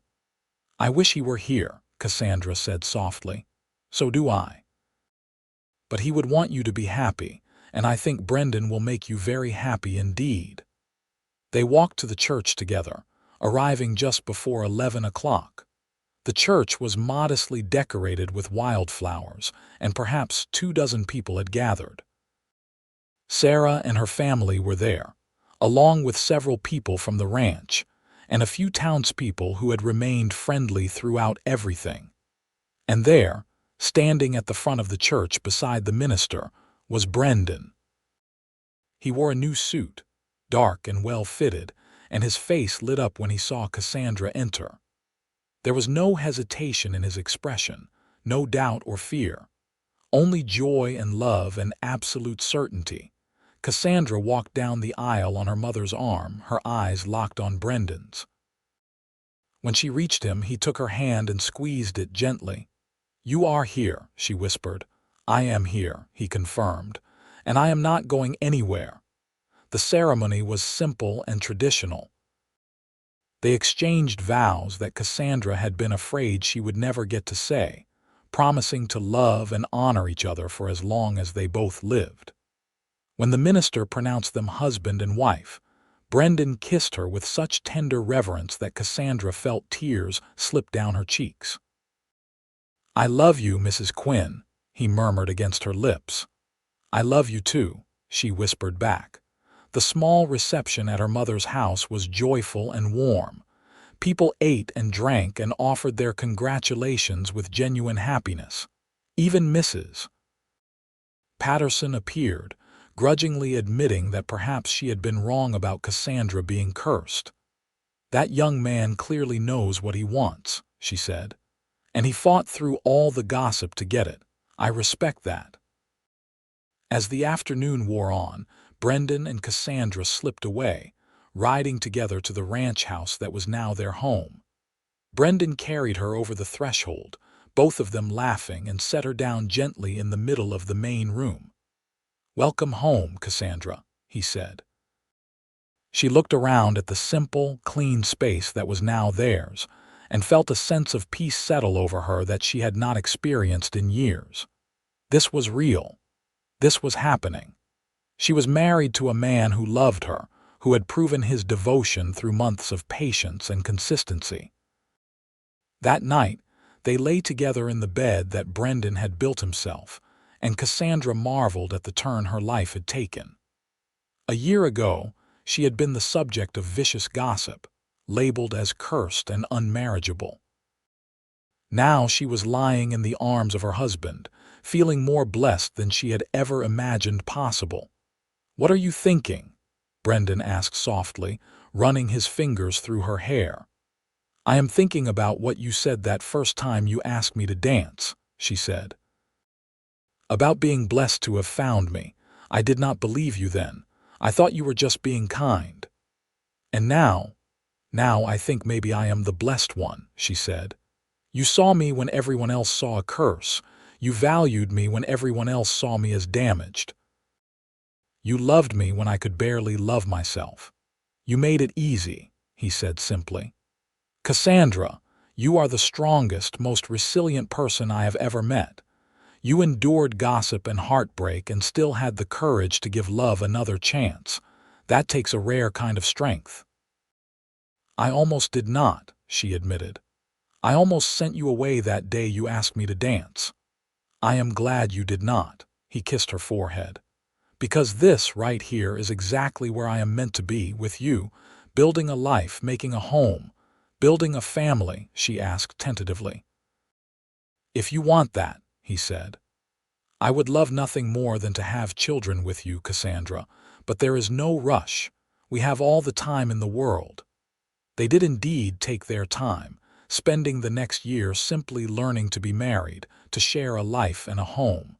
"I wish he were here," Cassandra said softly. "So do I. But he would want you to be happy, and I think Brendan will make you very happy indeed." They walked to the church together, arriving just before 11 o'clock. The church was modestly decorated with wildflowers, and perhaps 24 people had gathered. Sarah and her family were there, along with several people from the ranch, and a few townspeople who had remained friendly throughout everything. And there, standing at the front of the church beside the minister, was Brendan. He wore a new suit, dark and well-fitted, and his face lit up when he saw Cassandra enter. There was no hesitation in his expression, no doubt or fear, only joy and love and absolute certainty. Cassandra walked down the aisle on her mother's arm, her eyes locked on Brendan's. When she reached him, he took her hand and squeezed it gently. "You are here," she whispered. "I am here," he confirmed, "and I am not going anywhere." The ceremony was simple and traditional. They exchanged vows that Cassandra had been afraid she would never get to say, promising to love and honor each other for as long as they both lived. When the minister pronounced them husband and wife, Brendan kissed her with such tender reverence that Cassandra felt tears slip down her cheeks. "I love you, Mrs. Quinn," he murmured against her lips. "I love you too," she whispered back. The small reception at her mother's house was joyful and warm. People ate and drank and offered their congratulations with genuine happiness. Even Mrs. Patterson appeared, grudgingly admitting that perhaps she had been wrong about Cassandra being cursed. "That young man clearly knows what he wants," she said. "And he fought through all the gossip to get it. I respect that." As the afternoon wore on, Brendan and Cassandra slipped away, riding together to the ranch house that was now their home. Brendan carried her over the threshold, both of them laughing, and set her down gently in the middle of the main room. "Welcome home, Cassandra," he said. She looked around at the simple, clean space that was now theirs, and felt a sense of peace settle over her that she had not experienced in years. This was real. This was happening. She was married to a man who loved her, who had proven his devotion through months of patience and consistency. That night, they lay together in the bed that Brendan had built himself, and Cassandra marveled at the turn her life had taken. A year ago, she had been the subject of vicious gossip, labeled as cursed and unmarriageable. Now she was lying in the arms of her husband, feeling more blessed than she had ever imagined possible. "What are you thinking?" Brendan asked softly, running his fingers through her hair. "I am thinking about what you said that first time you asked me to dance," she said. "About being blessed to have found me. I did not believe you then. I thought you were just being kind. And now I think maybe I am the blessed one," she said. "You saw me when everyone else saw a curse. You valued me when everyone else saw me as damaged. You loved me when I could barely love myself. You made it easy," he said simply. "Cassandra, you are the strongest, most resilient person I have ever met. You endured gossip and heartbreak and still had the courage to give love another chance. That takes a rare kind of strength." "I almost did not," she admitted. "I almost sent you away that day you asked me to dance." "I am glad you did not," he kissed her forehead. "Because this right here is exactly where I am meant to be, with you, building a life, making a home, building a family," she asked tentatively. "If you want that," he said. "I would love nothing more than to have children with you, Cassandra, but there is no rush. We have all the time in the world." They did indeed take their time, spending the next year simply learning to be married, to share a life and a home.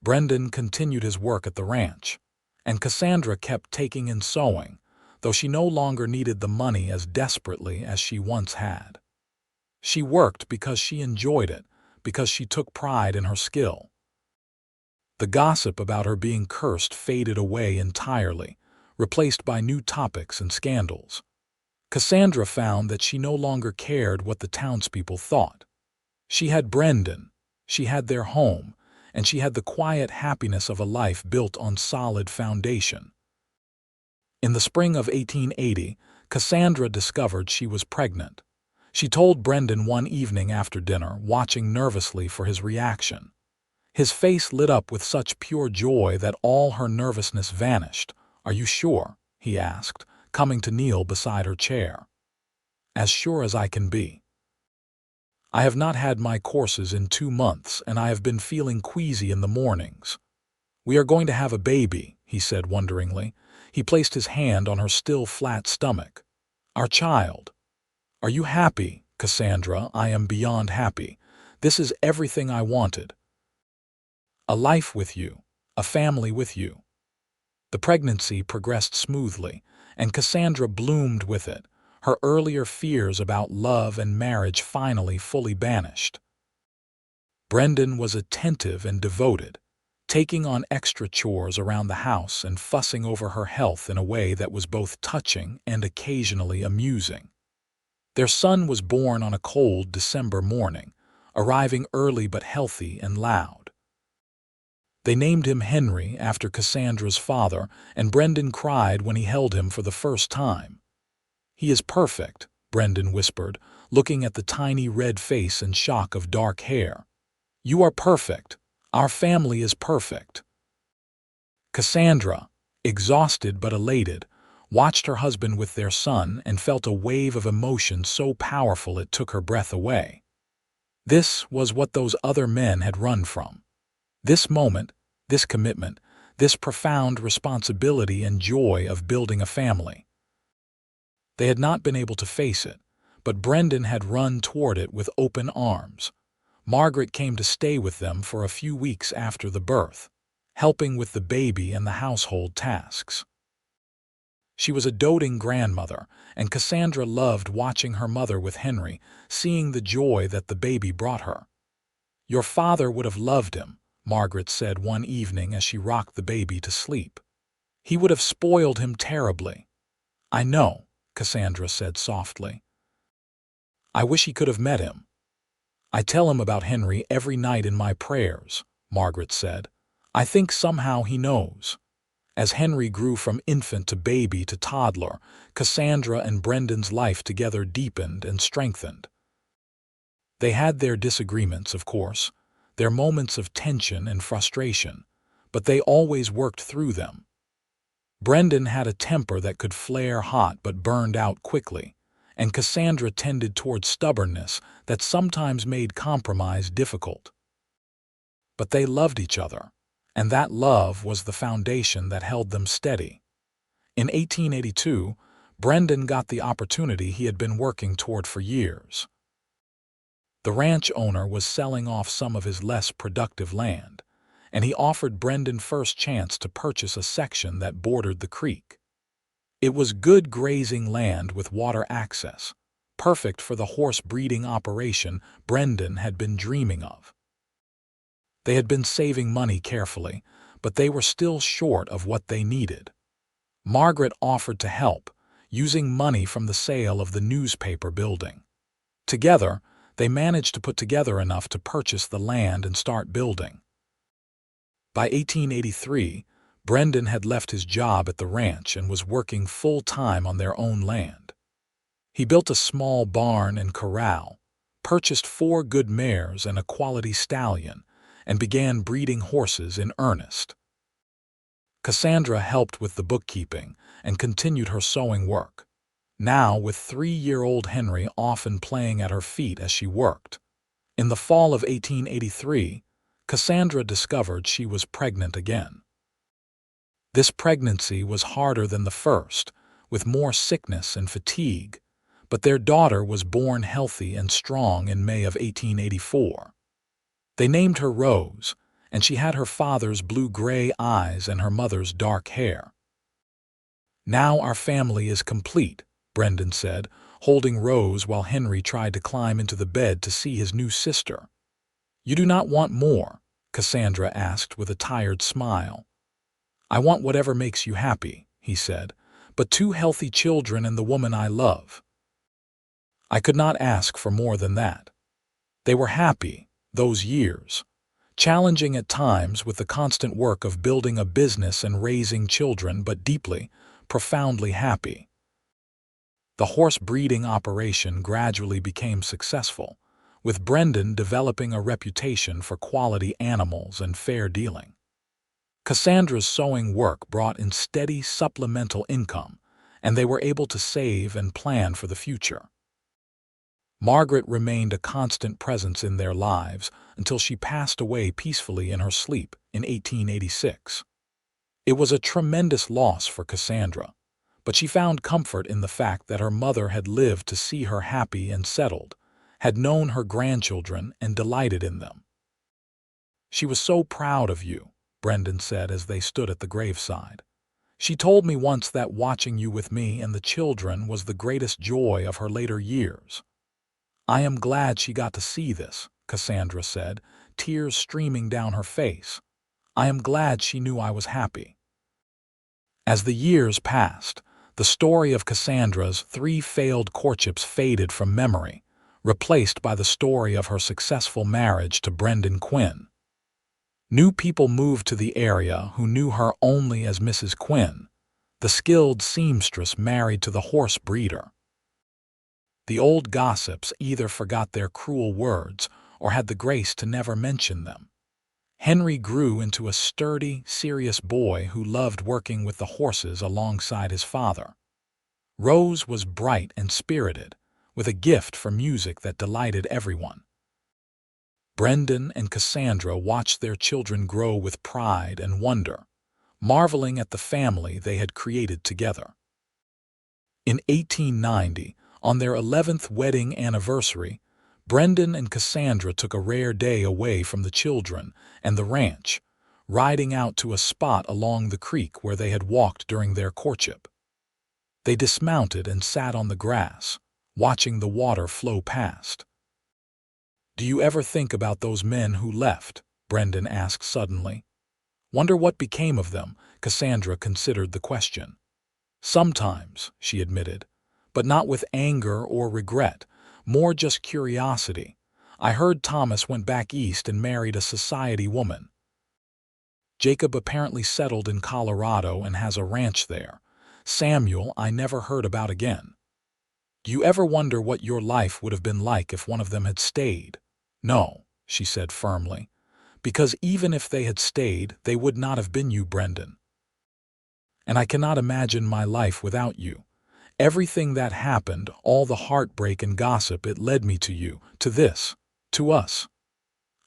Brendan continued his work at the ranch, and Cassandra kept taking in sewing, though she no longer needed the money as desperately as she once had. She worked because she enjoyed it, because she took pride in her skill. The gossip about her being cursed faded away entirely, replaced by new topics and scandals. Cassandra found that she no longer cared what the townspeople thought. She had Brendan, she had their home, and she had the quiet happiness of a life built on solid foundation. In the spring of 1880, Cassandra discovered she was pregnant. She told Brendan one evening after dinner, watching nervously for his reaction. His face lit up with such pure joy that all her nervousness vanished. "Are you sure?" he asked, coming to kneel beside her chair. "As sure as I can be. I have not had my courses in 2 months, and I have been feeling queasy in the mornings. We are going to have a baby," he said wonderingly. He placed his hand on her still flat stomach. "Our child. Are you happy, Cassandra?" "I am beyond happy. This is everything I wanted. A life with you, a family with you." The pregnancy progressed smoothly, and Cassandra bloomed with it, her earlier fears about love and marriage finally fully banished. Brendan was attentive and devoted, taking on extra chores around the house and fussing over her health in a way that was both touching and occasionally amusing. Their son was born on a cold December morning, arriving early but healthy and loud. They named him Henry after Cassandra's father, and Brendan cried when he held him for the first time. "He is perfect," Brendan whispered, looking at the tiny red face and shock of dark hair. You are perfect. Our family is perfect. Cassandra, exhausted but elated, watched her husband with their son and felt a wave of emotion so powerful it took her breath away. This was what those other men had run from. This moment, this commitment, this profound responsibility and joy of building a family. They had not been able to face it, but Brendan had run toward it with open arms. Margaret came to stay with them for a few weeks after the birth, helping with the baby and the household tasks. She was a doting grandmother, and Cassandra loved watching her mother with Henry, seeing the joy that the baby brought her. "Your father would have loved him," Margaret said one evening as she rocked the baby to sleep. "He would have spoiled him terribly." "I know," Cassandra said softly. "I wish he could have met him." "I tell him about Henry every night in my prayers," Margaret said. "I think somehow he knows." As Henry grew from infant to baby to toddler, Cassandra and Brendan's life together deepened and strengthened. They had their disagreements, of course, their moments of tension and frustration, but they always worked through them. Brendan had a temper that could flare hot but burned out quickly, and Cassandra tended toward stubbornness that sometimes made compromise difficult. But they loved each other, and that love was the foundation that held them steady. In 1882, Brendan got the opportunity he had been working toward for years. The ranch owner was selling off some of his less productive land, and he offered Brendan first chance to purchase a section that bordered the creek. It was good grazing land with water access, perfect for the horse breeding operation Brendan had been dreaming of. They had been saving money carefully, but they were still short of what they needed. Margaret offered to help, using money from the sale of the newspaper building. Together, they managed to put together enough to purchase the land and start building. By 1883, Brendan had left his job at the ranch and was working full-time on their own land. He built a small barn and corral, purchased 4 good mares and a quality stallion, and began breeding horses in earnest. Cassandra helped with the bookkeeping and continued her sewing work, now with 3-year-old Henry often playing at her feet as she worked. In the fall of 1883, Cassandra discovered she was pregnant again. This pregnancy was harder than the first, with more sickness and fatigue, but their daughter was born healthy and strong in May of 1884. They named her Rose, and she had her father's blue-gray eyes and her mother's dark hair. "Now our family is complete," Brendan said, holding Rose while Henry tried to climb into the bed to see his new sister. "You do not want more?" Cassandra asked with a tired smile. "I want whatever makes you happy," he said, "but 2 healthy children and the woman I love." I could not ask for more than that. They were happy, those years, challenging at times with the constant work of building a business and raising children, but deeply, profoundly happy. The horse breeding operation gradually became successful, with Brendan developing a reputation for quality animals and fair dealing. Cassandra's sewing work brought in steady supplemental income, and they were able to save and plan for the future. Margaret remained a constant presence in their lives until she passed away peacefully in her sleep in 1886. It was a tremendous loss for Cassandra, but she found comfort in the fact that her mother had lived to see her happy and settled, had known her grandchildren and delighted in them. "She was so proud of you," Brendan said as they stood at the graveside. "She told me once that watching you with me and the children was the greatest joy of her later years." "I am glad she got to see this," Cassandra said, tears streaming down her face. "I am glad she knew I was happy." As the years passed, the story of Cassandra's 3 failed courtships faded from memory, replaced by the story of her successful marriage to Brendan Quinn. New people moved to the area who knew her only as Mrs. Quinn, the skilled seamstress married to the horse breeder. The old gossips either forgot their cruel words or had the grace to never mention them. Henry grew into a sturdy, serious boy who loved working with the horses alongside his father. Rose was bright and spirited, with a gift for music that delighted everyone. Brendan and Cassandra watched their children grow with pride and wonder, marveling at the family they had created together. In 1890, on their 11th wedding anniversary, Brendan and Cassandra took a rare day away from the children and the ranch, riding out to a spot along the creek where they had walked during their courtship. They dismounted and sat on the grass, watching the water flow past. "Do you ever think about those men who left?" Brendan asked suddenly. "Wonder what became of them?" Cassandra considered the question. "Sometimes," she admitted, "but not with anger or regret, more just curiosity. I heard Thomas went back east and married a society woman. Jacob apparently settled in Colorado and has a ranch there. Samuel I never heard about again. Do you ever wonder what your life would have been like if one of them had stayed?" "No," she said firmly, "because even if they had stayed, they would not have been you, Brendan. And I cannot imagine my life without you. Everything that happened, all the heartbreak and gossip, it led me to you, to this, to us."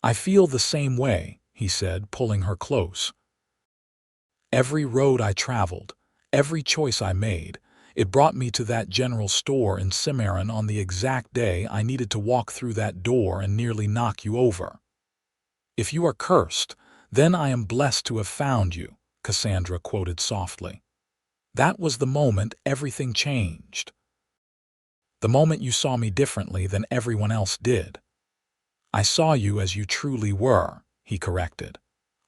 "I feel the same way," he said, pulling her close. "Every road I traveled, every choice I made, it brought me to that general store in Cimarron on the exact day I needed to walk through that door and nearly knock you over. If you are cursed, then I am blessed to have found you," Cassandra quoted softly. "That was the moment everything changed. The moment you saw me differently than everyone else did." "I saw you as you truly were," he corrected.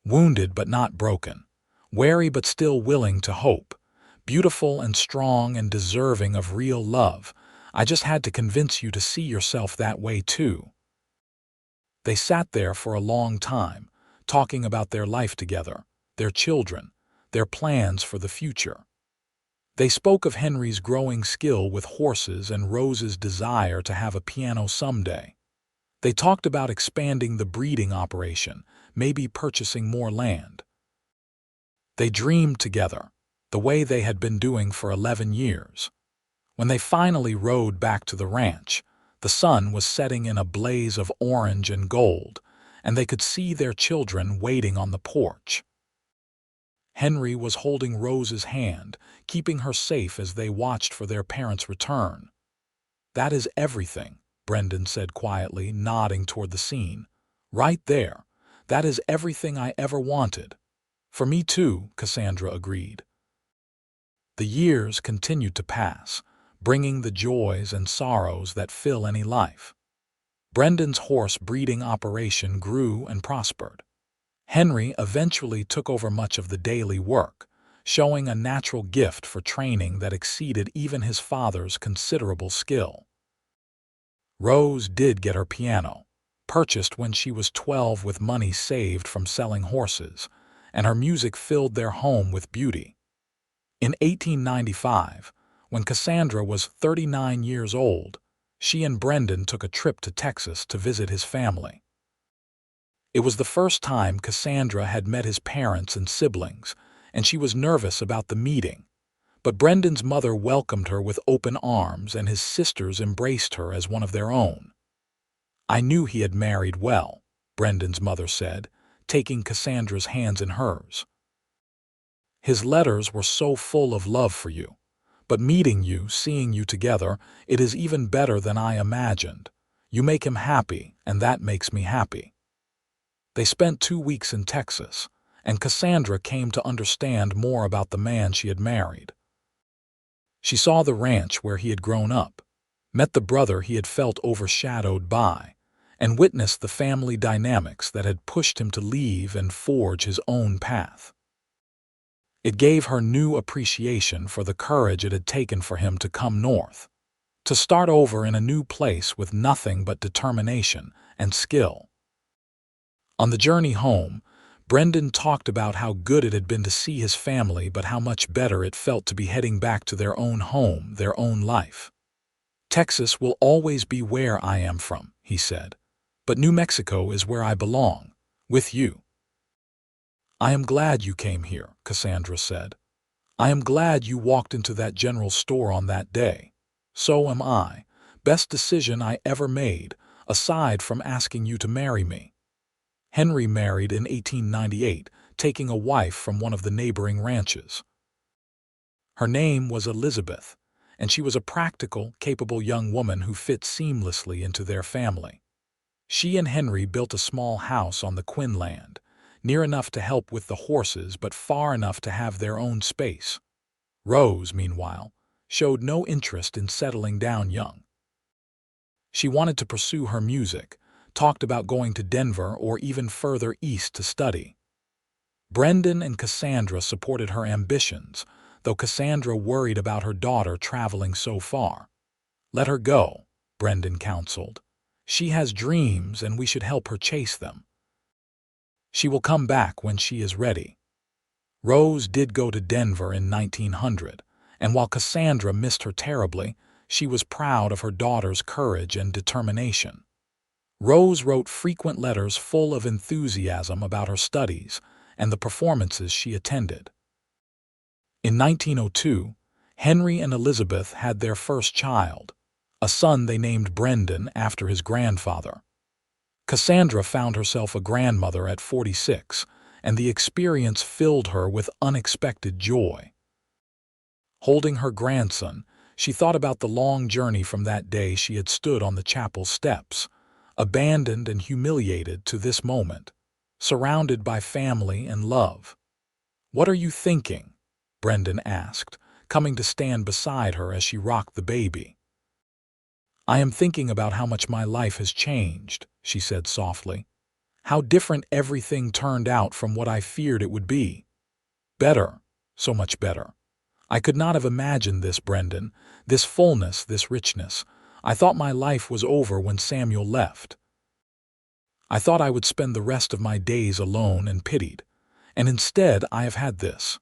"Wounded but not broken, wary but still willing to hope, beautiful and strong and deserving of real love. I just had to convince you to see yourself that way too." They sat there for a long time, talking about their life together, their children, their plans for the future. They spoke of Henry's growing skill with horses and Rose's desire to have a piano someday. They talked about expanding the breeding operation, maybe purchasing more land. They dreamed together, the way they had been doing for 11 years. When they finally rode back to the ranch, the sun was setting in a blaze of orange and gold, and they could see their children waiting on the porch. Henry was holding Rose's hand, keeping her safe as they watched for their parents' return. "That is everything," Brendan said quietly, nodding toward the scene. "Right there. That is everything I ever wanted." "For me too," Cassandra agreed. The years continued to pass, bringing the joys and sorrows that fill any life. Brendan's horse breeding operation grew and prospered. Henry eventually took over much of the daily work, showing a natural gift for training that exceeded even his father's considerable skill. Rose did get her piano, purchased when she was 12 with money saved from selling horses, and her music filled their home with beauty. In 1895, when Cassandra was 39 years old, she and Brendan took a trip to Texas to visit his family. It was the first time Cassandra had met his parents and siblings, and she was nervous about the meeting. But Brendan's mother welcomed her with open arms, and his sisters embraced her as one of their own. "I knew he had married well," Brendan's mother said, taking Cassandra's hands in hers. "His letters were so full of love for you. But meeting you, seeing you together, it is even better than I imagined. You make him happy, and that makes me happy." They spent 2 weeks in Texas, and Cassandra came to understand more about the man she had married. She saw the ranch where he had grown up, met the brother he had felt overshadowed by, and witnessed the family dynamics that had pushed him to leave and forge his own path. It gave her new appreciation for the courage it had taken for him to come north, to start over in a new place with nothing but determination and skill. On the journey home, Brendan talked about how good it had been to see his family, but how much better it felt to be heading back to their own home, their own life. "Texas will always be where I am from," he said. But New Mexico is where I belong, with you. I am glad you came here, Cassandra said. I am glad you walked into that general store on that day. So am I. Best decision I ever made, aside from asking you to marry me. Henry married in 1898, taking a wife from one of the neighboring ranches. Her name was Elizabeth, and she was a practical, capable young woman who fit seamlessly into their family. She and Henry built a small house on the Quinn land, near enough to help with the horses but far enough to have their own space. Rose, meanwhile, showed no interest in settling down young. She wanted to pursue her music, talked about going to Denver or even further east to study. Brendan and Cassandra supported her ambitions, though Cassandra worried about her daughter traveling so far. Let her go, Brendan counseled. She has dreams and we should help her chase them. She will come back when she is ready. Rose did go to Denver in 1900, and while Cassandra missed her terribly, she was proud of her daughter's courage and determination. Rose wrote frequent letters full of enthusiasm about her studies and the performances she attended. In 1902, Henry and Elizabeth had their first child, a son they named Brendan after his grandfather. Cassandra found herself a grandmother at 46, and the experience filled her with unexpected joy. Holding her grandson, she thought about the long journey from that day she had stood on the chapel steps, abandoned and humiliated to this moment, surrounded by family and love. "What are you thinking?" Brendan asked, coming to stand beside her as she rocked the baby. "I am thinking about how much my life has changed," she said softly. "How different everything turned out from what I feared it would be. Better, so much better. I could not have imagined this, Brendan, this fullness, this richness. I thought my life was over when Samuel left. I thought I would spend the rest of my days alone and pitied. And instead I have had this.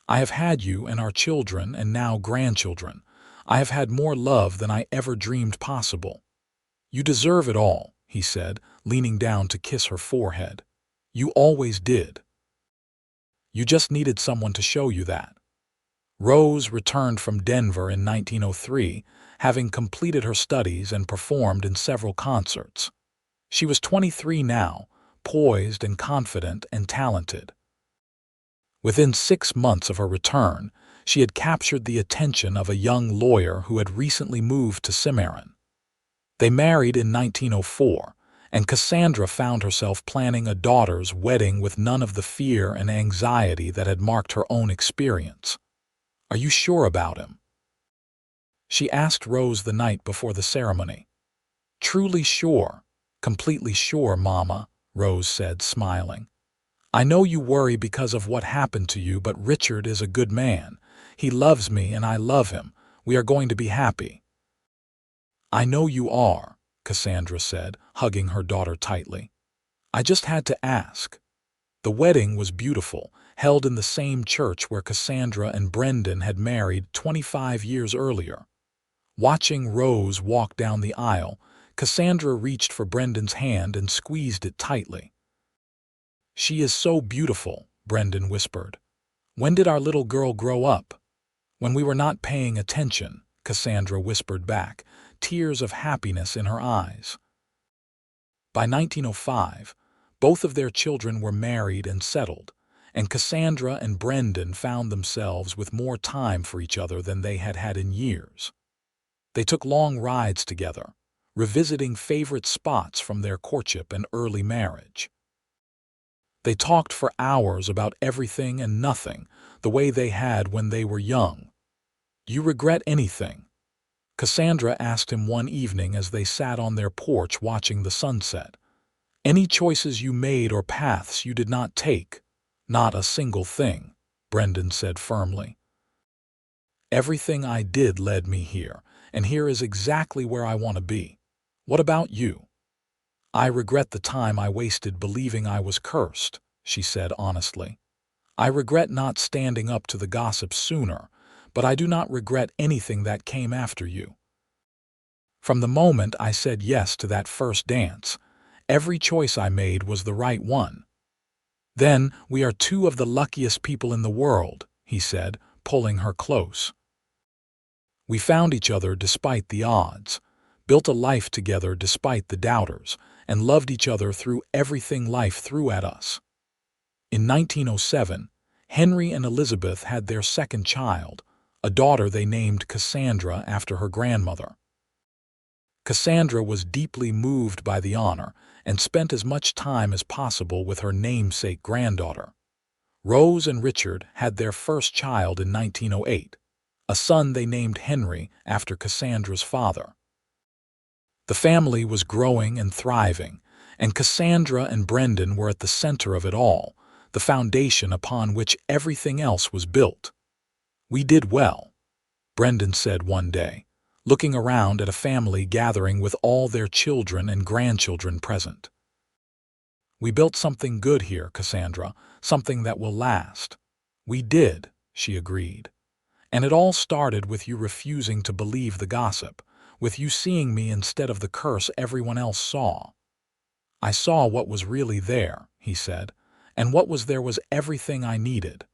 I have had you and our children and now grandchildren. I have had more love than I ever dreamed possible." "You deserve it all," he said, leaning down to kiss her forehead. "You always did. You just needed someone to show you that." Rose returned from Denver in 1903, having completed her studies and performed in several concerts. She was 23 now, poised and confident and talented. Within 6 months of her return, she had captured the attention of a young lawyer who had recently moved to Cimarron. They married in 1904, and Cassandra found herself planning a daughter's wedding with none of the fear and anxiety that had marked her own experience. "Are you sure about him?" she asked Rose the night before the ceremony. "Truly sure, completely sure, Mama," Rose said, smiling. "I know you worry because of what happened to you, but Richard is a good man. He loves me and I love him. We are going to be happy." "I know you are," Cassandra said, hugging her daughter tightly. "I just had to ask." The wedding was beautiful, held in the same church where Cassandra and Brendan had married 25 years earlier. Watching Rose walk down the aisle, Cassandra reached for Brendan's hand and squeezed it tightly. "She is so beautiful," Brendan whispered. "When did our little girl grow up?" "When we were not paying attention," Cassandra whispered back, tears of happiness in her eyes. By 1905, both of their children were married and settled, and Cassandra and Brendan found themselves with more time for each other than they had had in years. They took long rides together, revisiting favorite spots from their courtship and early marriage. They talked for hours about everything and nothing, the way they had when they were young. "Do you regret anything?" Cassandra asked him one evening as they sat on their porch watching the sunset. "Any choices you made or paths you did not take?" "Not a single thing," Brendan said firmly. "Everything I did led me here, and here is exactly where I want to be. What about you?" "I regret the time I wasted believing I was cursed," she said honestly. "I regret not standing up to the gossip sooner, but I do not regret anything that came after you. From the moment I said yes to that first dance, Every choice I made was the right one. Then we are two of the luckiest people in the world, he said, pulling her close. We found each other despite the odds, built a life together despite the doubters, and loved each other through everything life threw at us. In 1907, Henry and Elizabeth had their second child, a daughter they named Cassandra after her grandmother. Cassandra was deeply moved by the honor and spent as much time as possible with her namesake granddaughter. Rose and Richard had their first child in 1908, a son they named Henry after Cassandra's father. The family was growing and thriving, and Cassandra and Brendan were at the center of it all, the foundation upon which everything else was built. "We did well," Brendan said one day, looking around at a family gathering with all their children and grandchildren present. "We built something good here, Cassandra, something that will last." "We did," she agreed. "And it all started with you refusing to believe the gossip, with you seeing me instead of the curse everyone else saw." "I saw what was really there," he said, "and what was there was everything I needed."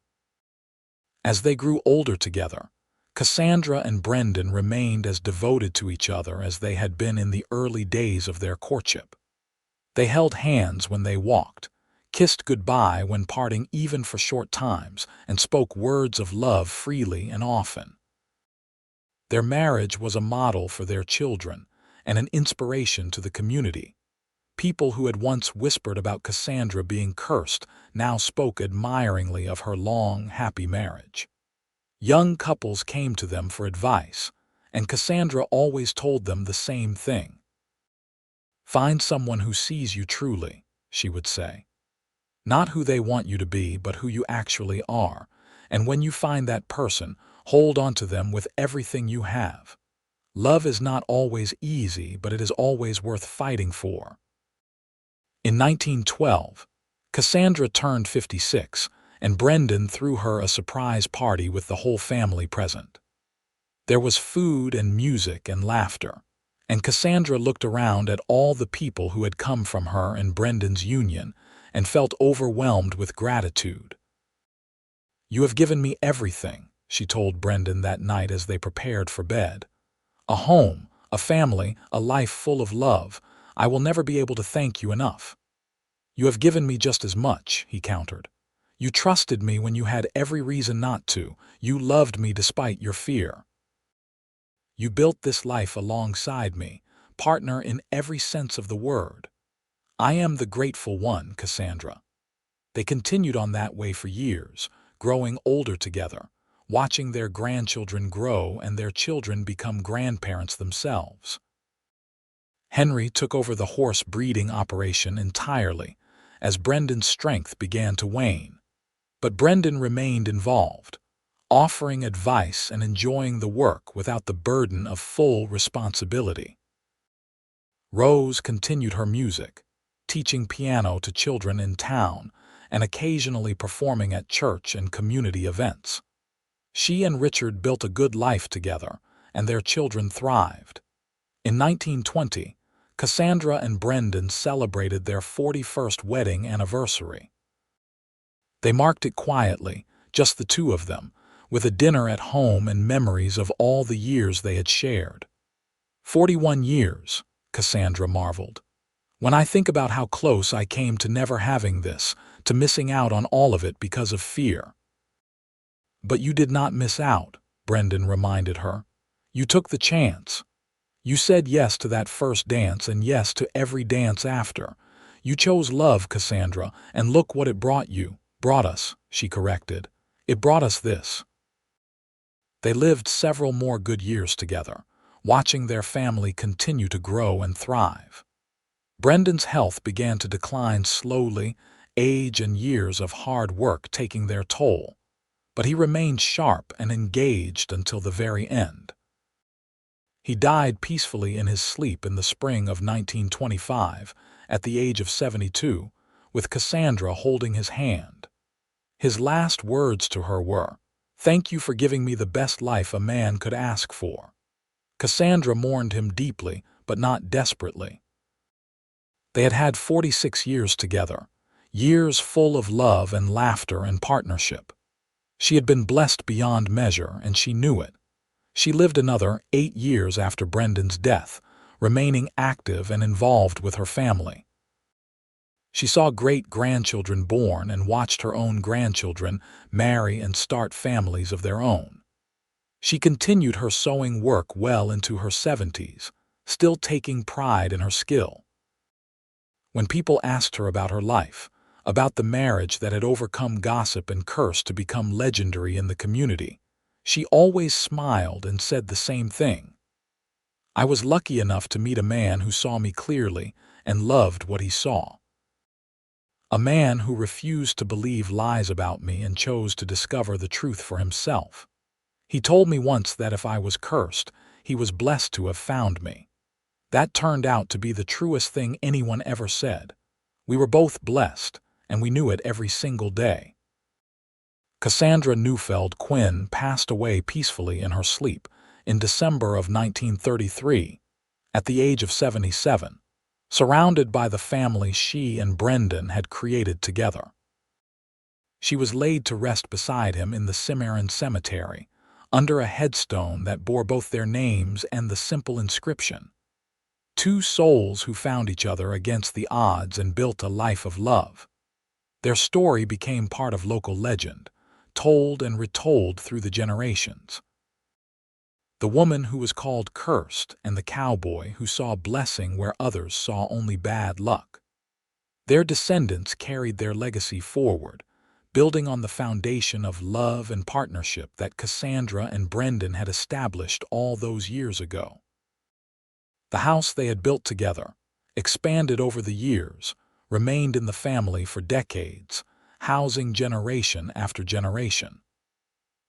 As they grew older together, Cassandra and Brendan remained as devoted to each other as they had been in the early days of their courtship. They held hands when they walked, kissed goodbye when parting even for short times, and spoke words of love freely and often. Their marriage was a model for their children and an inspiration to the community. People who had once whispered about Cassandra being cursed now spoke admiringly of her long, happy marriage. Young couples came to them for advice, and Cassandra always told them the same thing. "Find someone who sees you truly," she would say. "Not who they want you to be, but who you actually are. And when you find that person, hold on to them with everything you have. Love is not always easy, but it is always worth fighting for." In 1912, Cassandra turned 56, and Brendan threw her a surprise party with the whole family present. There was food and music and laughter, and Cassandra looked around at all the people who had come from her and Brendan's union and felt overwhelmed with gratitude. "You have given me everything," she told Brendan that night as they prepared for bed. "A home, a family, a life full of love. I will never be able to thank you enough." "You have given me just as much," he countered. "You trusted me when you had every reason not to. You loved me despite your fear. You built this life alongside me, partner in every sense of the word. I am the grateful one, Cassandra." They continued on that way for years, growing older together, watching their grandchildren grow and their children become grandparents themselves. Henry took over the horse breeding operation entirely, as Brendan's strength began to wane. But Brendan remained involved, offering advice and enjoying the work without the burden of full responsibility. Rose continued her music, teaching piano to children in town and occasionally performing at church and community events. She and Richard built a good life together, and their children thrived. In 1920, Cassandra and Brendan celebrated their 41st wedding anniversary. They marked it quietly, just the two of them, with a dinner at home and memories of all the years they had shared. 41 years, Cassandra marveled. "When I think about how close I came to never having this, to missing out on all of it because of fear." "But you did not miss out," Brendan reminded her. "You took the chance. You said yes to that first dance and yes to every dance after. You chose love, Cassandra, and look what it brought you." "Brought us," she corrected. "It brought us this." They lived several more good years together, watching their family continue to grow and thrive. Brendan's health began to decline slowly, age and years of hard work taking their toll, but he remained sharp and engaged until the very end. He died peacefully in his sleep in the spring of 1925, at the age of 72, with Cassandra holding his hand. His last words to her were, "Thank you for giving me the best life a man could ask for." Cassandra mourned him deeply, but not desperately. They had had 46 years together, years full of love and laughter and partnership. She had been blessed beyond measure, and she knew it. She lived another 8 years after Brendan's death, remaining active and involved with her family. She saw great-grandchildren born and watched her own grandchildren marry and start families of their own. She continued her sewing work well into her 70s, still taking pride in her skill. When people asked her about her life, about the marriage that had overcome gossip and curse to become legendary in the community, she always smiled and said the same thing. "I was lucky enough to meet a man who saw me clearly and loved what he saw. A man who refused to believe lies about me and chose to discover the truth for himself. He told me once that if I was cursed, he was blessed to have found me. That turned out to be the truest thing anyone ever said. We were both blessed, and we knew it every single day." Cassandra Newfeld Quinn passed away peacefully in her sleep in December of 1933, at the age of 77, surrounded by the family she and Brendan had created together. She was laid to rest beside him in the Cimarron cemetery, under a headstone that bore both their names and the simple inscription, "Two souls who found each other against the odds and built a life of love." Their story became part of local legend, told and retold through the generations. The woman who was called cursed, and the cowboy who saw blessing where others saw only bad luck. Their descendants carried their legacy forward, building on the foundation of love and partnership that Cassandra and Brendan had established all those years ago. The house they had built together, expanded over the years, remained in the family for decades, housing generation after generation.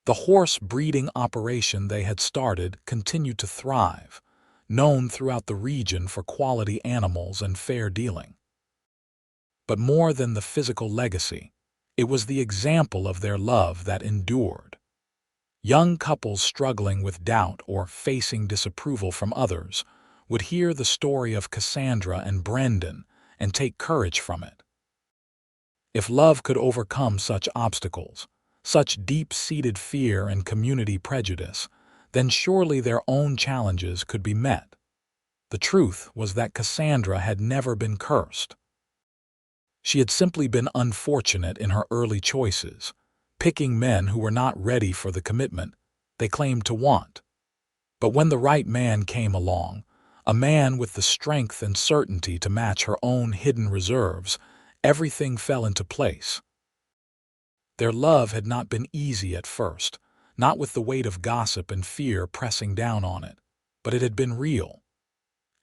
The horse breeding operation they had started continued to thrive, known throughout the region for quality animals and fair dealing. But more than the physical legacy, it was the example of their love that endured. Young couples struggling with doubt or facing disapproval from others would hear the story of Cassandra and Brendan and take courage from it. If love could overcome such obstacles, such deep-seated fear and community prejudice, then surely their own challenges could be met. The truth was that Cassandra had never been cursed. She had simply been unfortunate in her early choices, picking men who were not ready for the commitment they claimed to want. But when the right man came along, a man with the strength and certainty to match her own hidden reserves, everything fell into place. Their love had not been easy at first, not with the weight of gossip and fear pressing down on it, but it had been real.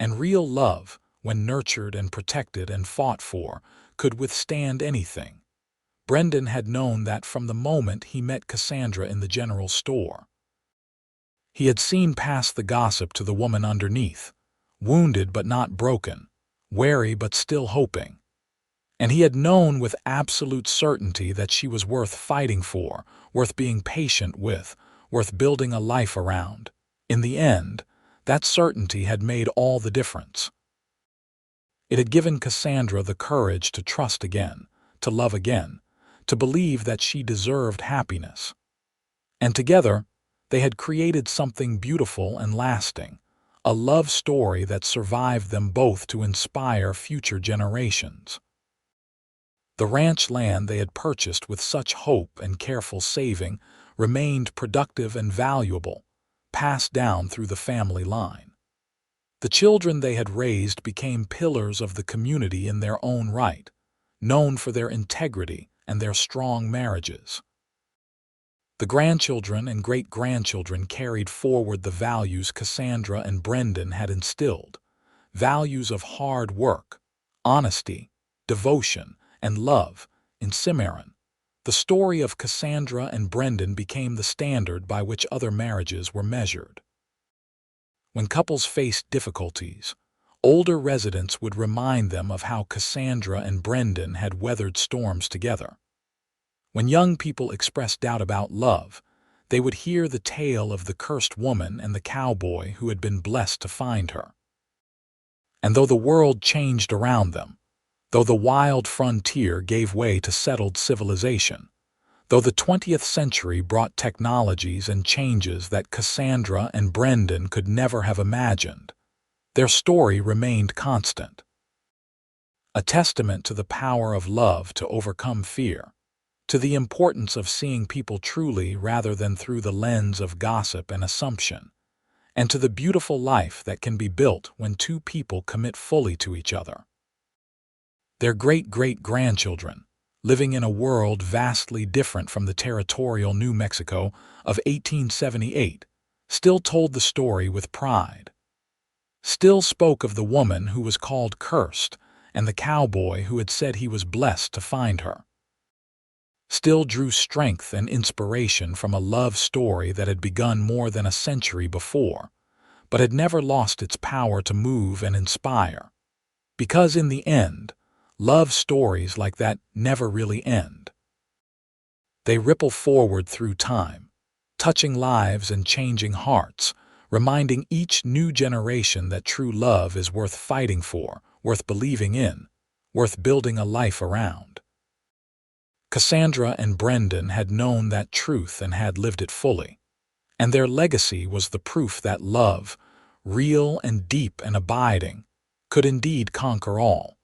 And real love, when nurtured and protected and fought for, could withstand anything. Brendan had known that from the moment he met Cassandra in the general store. He had seen past the gossip to the woman underneath, wounded but not broken, wary but still hoping. And he had known with absolute certainty that she was worth fighting for, worth being patient with, worth building a life around. In the end, that certainty had made all the difference. It had given Cassandra the courage to trust again, to love again, to believe that she deserved happiness. And together, they had created something beautiful and lasting, a love story that survived them both to inspire future generations. The ranch land they had purchased with such hope and careful saving remained productive and valuable, passed down through the family line. The children they had raised became pillars of the community in their own right, known for their integrity and their strong marriages. The grandchildren and great-grandchildren carried forward the values Cassandra and Brendan had instilled, values of hard work, honesty, devotion, and love. In Cimarron, the story of Cassandra and Brendan became the standard by which other marriages were measured. When couples faced difficulties, older residents would remind them of how Cassandra and Brendan had weathered storms together. When young people expressed doubt about love, they would hear the tale of the cursed woman and the cowboy who had been blessed to find her. And though the world changed around them, though the wild frontier gave way to settled civilization, though the 20th century brought technologies and changes that Cassandra and Brendan could never have imagined, their story remained constant. A testament to the power of love to overcome fear, to the importance of seeing people truly rather than through the lens of gossip and assumption, and to the beautiful life that can be built when two people commit fully to each other. Their great-great-grandchildren, living in a world vastly different from the territorial New Mexico of 1878, still told the story with pride, still spoke of the woman who was called cursed and the cowboy who had said he was blessed to find her, still drew strength and inspiration from a love story that had begun more than a century before, but had never lost its power to move and inspire. Because in the end, love stories like that never really end. They ripple forward through time, touching lives and changing hearts, reminding each new generation that true love is worth fighting for, worth believing in, worth building a life around. Cassandra and Brendan had known that truth and had lived it fully, and their legacy was the proof that love, real and deep and abiding, could indeed conquer all.